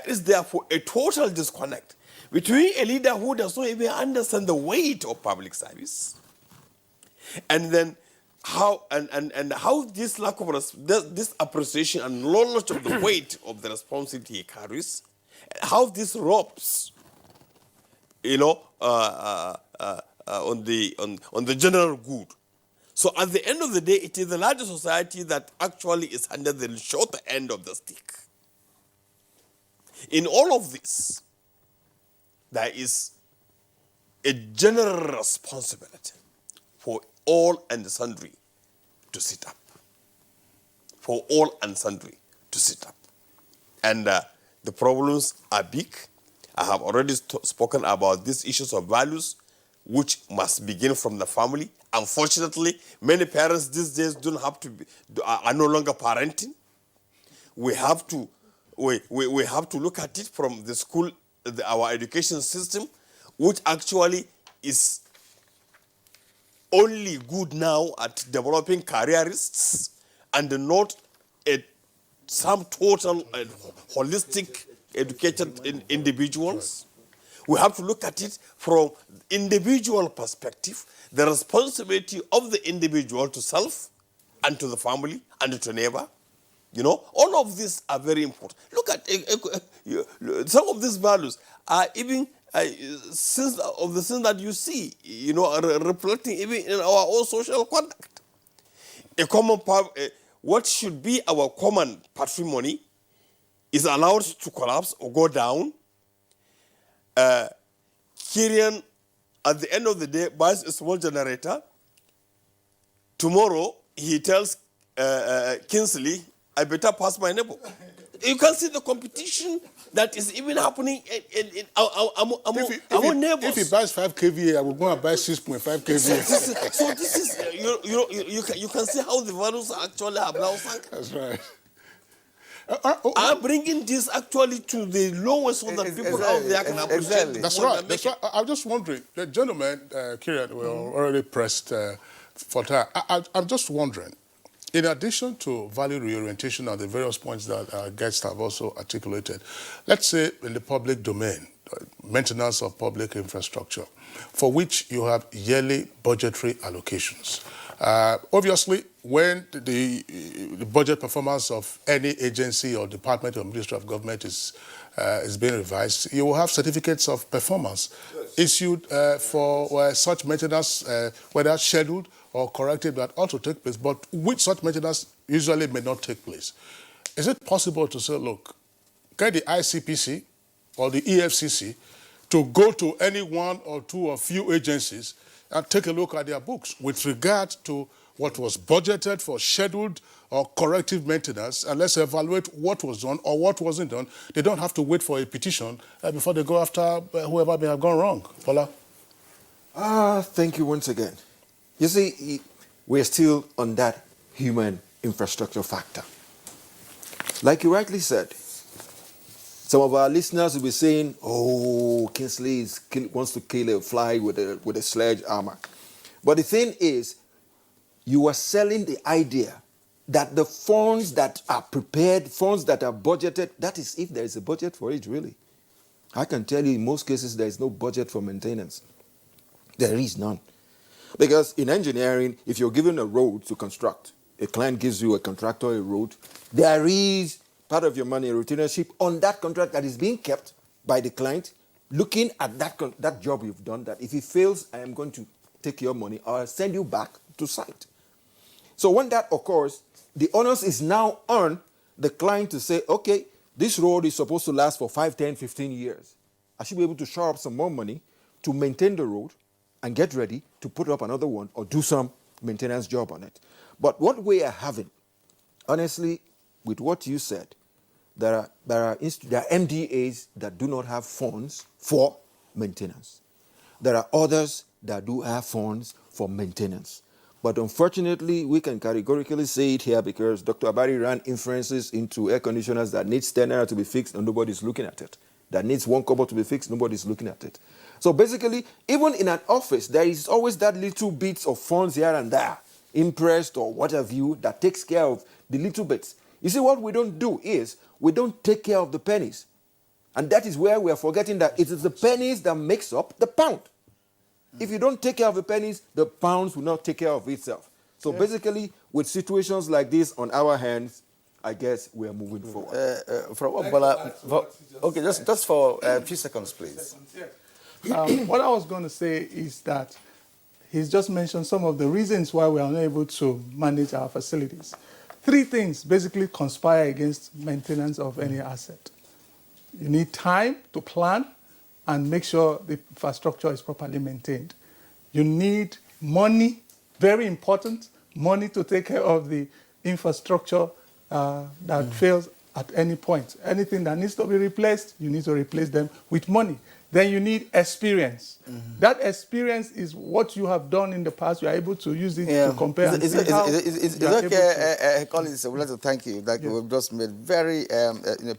is therefore a total disconnect between a leader who does not even understand the weight of public service, and then how this lack of this appreciation and knowledge of the weight of the responsibility he carries, how this robs, on the general good. So at the end of the day, it is the larger society that actually is under the short end of the stick. In all of this, there is a general responsibility for all and sundry to sit up. For all and sundry to sit up. And the problems are big. I have already spoken about these issues of values, which must begin from the family. Unfortunately, many parents these days are no longer parenting. We have to look at it from the school, our education system, which actually is only good now at developing careerists and not some total and holistic educated individuals. We have to look at it from individual perspective, the responsibility of the individual to self and to the family and to neighbor. All of these are very important. Look at some of these values are even sins that you see, reflecting even in our own social conduct. What should be our common patrimony is allowed to collapse or go down. Kirian, at the end of the day, buys a small generator. Tomorrow, he tells Kingsley, I better pass my neighbor. You can see the competition that is even happening in our neighbors. If he buys 5 kVA, I will go and buy 6.5 kVA. So this is, you can see how the values actually have now sunk. That's right. I'm bringing this actually to the lowest so that people out there can appreciate it. That's right. That's right. I'm just wondering, the gentleman, Kieran, were already pressed for time. I'm just wondering, in addition to value reorientation and the various points that our guests have also articulated, let's say in the public domain, maintenance of public infrastructure, for which you have yearly budgetary allocations. Obviously, when the budget performance of any agency or department or ministry of government is being revised, you will have certificates of performance issued for such maintenance, whether scheduled or corrective that ought to take place, but which such maintenance usually may not take place. Is it possible to say, look, get the ICPC or the EFCC to go to any one or two or few agencies and take a look at their books with regard to what was budgeted for scheduled or corrective maintenance, and let's evaluate what was done or what wasn't done. They don't have to wait for a petition before they go after whoever may have gone wrong. Paula? Thank you once again. You see, we're still on that human infrastructure factor. Like you rightly said, some of our listeners will be saying, oh, Kingsley wants to kill a fly with a sledgehammer. But the thing is, you are selling the idea that the funds that are prepared, funds that are budgeted, that is if there is a budget for it, really. I can tell you in most cases there is no budget for maintenance. There is none. Because in engineering, if you're given a road to construct, a client gives you a contractor a road, there is part of your money, a retainership on that contract that is being kept by the client, looking at that job you've done, that if it fails, I am going to take your money or I'll send you back to site. So when that occurs, the onus is now on the client to say, okay, this road is supposed to last for 5, 10, 15 years. I should be able to shore up some more money to maintain the road and get ready to put up another one or do some maintenance job on it. But what we are having, honestly, with what you said, there are MDAs that do not have funds for maintenance. There are others that do have funds for maintenance. But unfortunately, we can categorically say it here because Dr. Abari ran inferences into air conditioners that needs 10 naira to be fixed and nobody's looking at it. That needs 1 kobo to be fixed, nobody's looking at it. So basically, even in an office, there is always that little bits of funds here and there, impressed or what have you, that takes care of the little bits. You see, what we don't do is we don't take care of the pennies. And that is where we are forgetting that it is the pennies that makes up the pound. If you don't take care of the pennies, the pounds will not take care of itself. So basically, with situations like this on our hands, I guess we are moving forward. Okay, just for a few seconds, please. What I was going to say is that he's just mentioned some of the reasons why we are unable to manage our facilities. 3 things basically conspire against maintenance of any asset. You need time to plan and make sure the infrastructure is properly maintained. You need money, very important, money to take care of the infrastructure that fails at any point. Anything that needs to be replaced, you need to replace them with money. Then you need experience. That experience is what you have done in the past. You are able to use it to compare. It's okay, Collins, I would like to thank you. We've just made very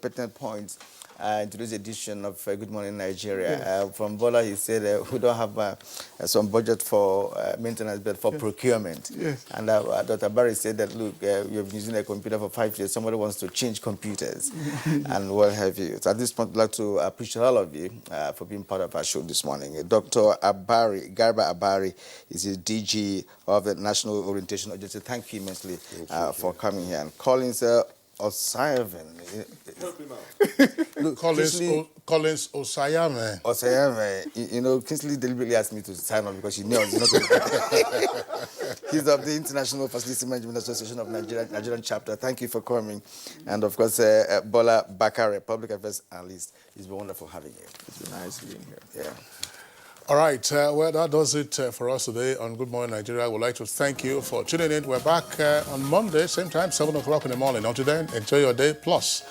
pertinent points in today's edition of Good Morning Nigeria. From Bola, he said we don't have some budget for maintenance, but for procurement. And Dr. Barry said that, look, you've been using a computer for 5 years. Somebody wants to change computers and what have you. So at this point, I'd like to appreciate all of you for being part of our show this morning. Dr. Garba Abari is the DG of the National Orientation Agency. Thank you immensely for coming here. And Collins Osayame. Collins Osayame. Osayame. You know, Kingsley deliberately asked me to sign on because he knew I was not going to. He's of the International Facility Management Association of Nigerian chapter. Thank you for coming. And of course, Bola Bakare, Public Affairs Analyst. It's been wonderful having you. It's been nice being here. Yeah. All right, well, that does it for us today on Good Morning Nigeria. I would like to thank you for tuning in. We're back on Monday, same time, 7 o'clock in the morning. Until then, enjoy your day, plus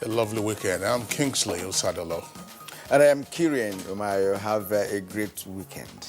a lovely weekend. I'm Kingsley Osadolo. And I am Kirian Umayo. Have a great weekend.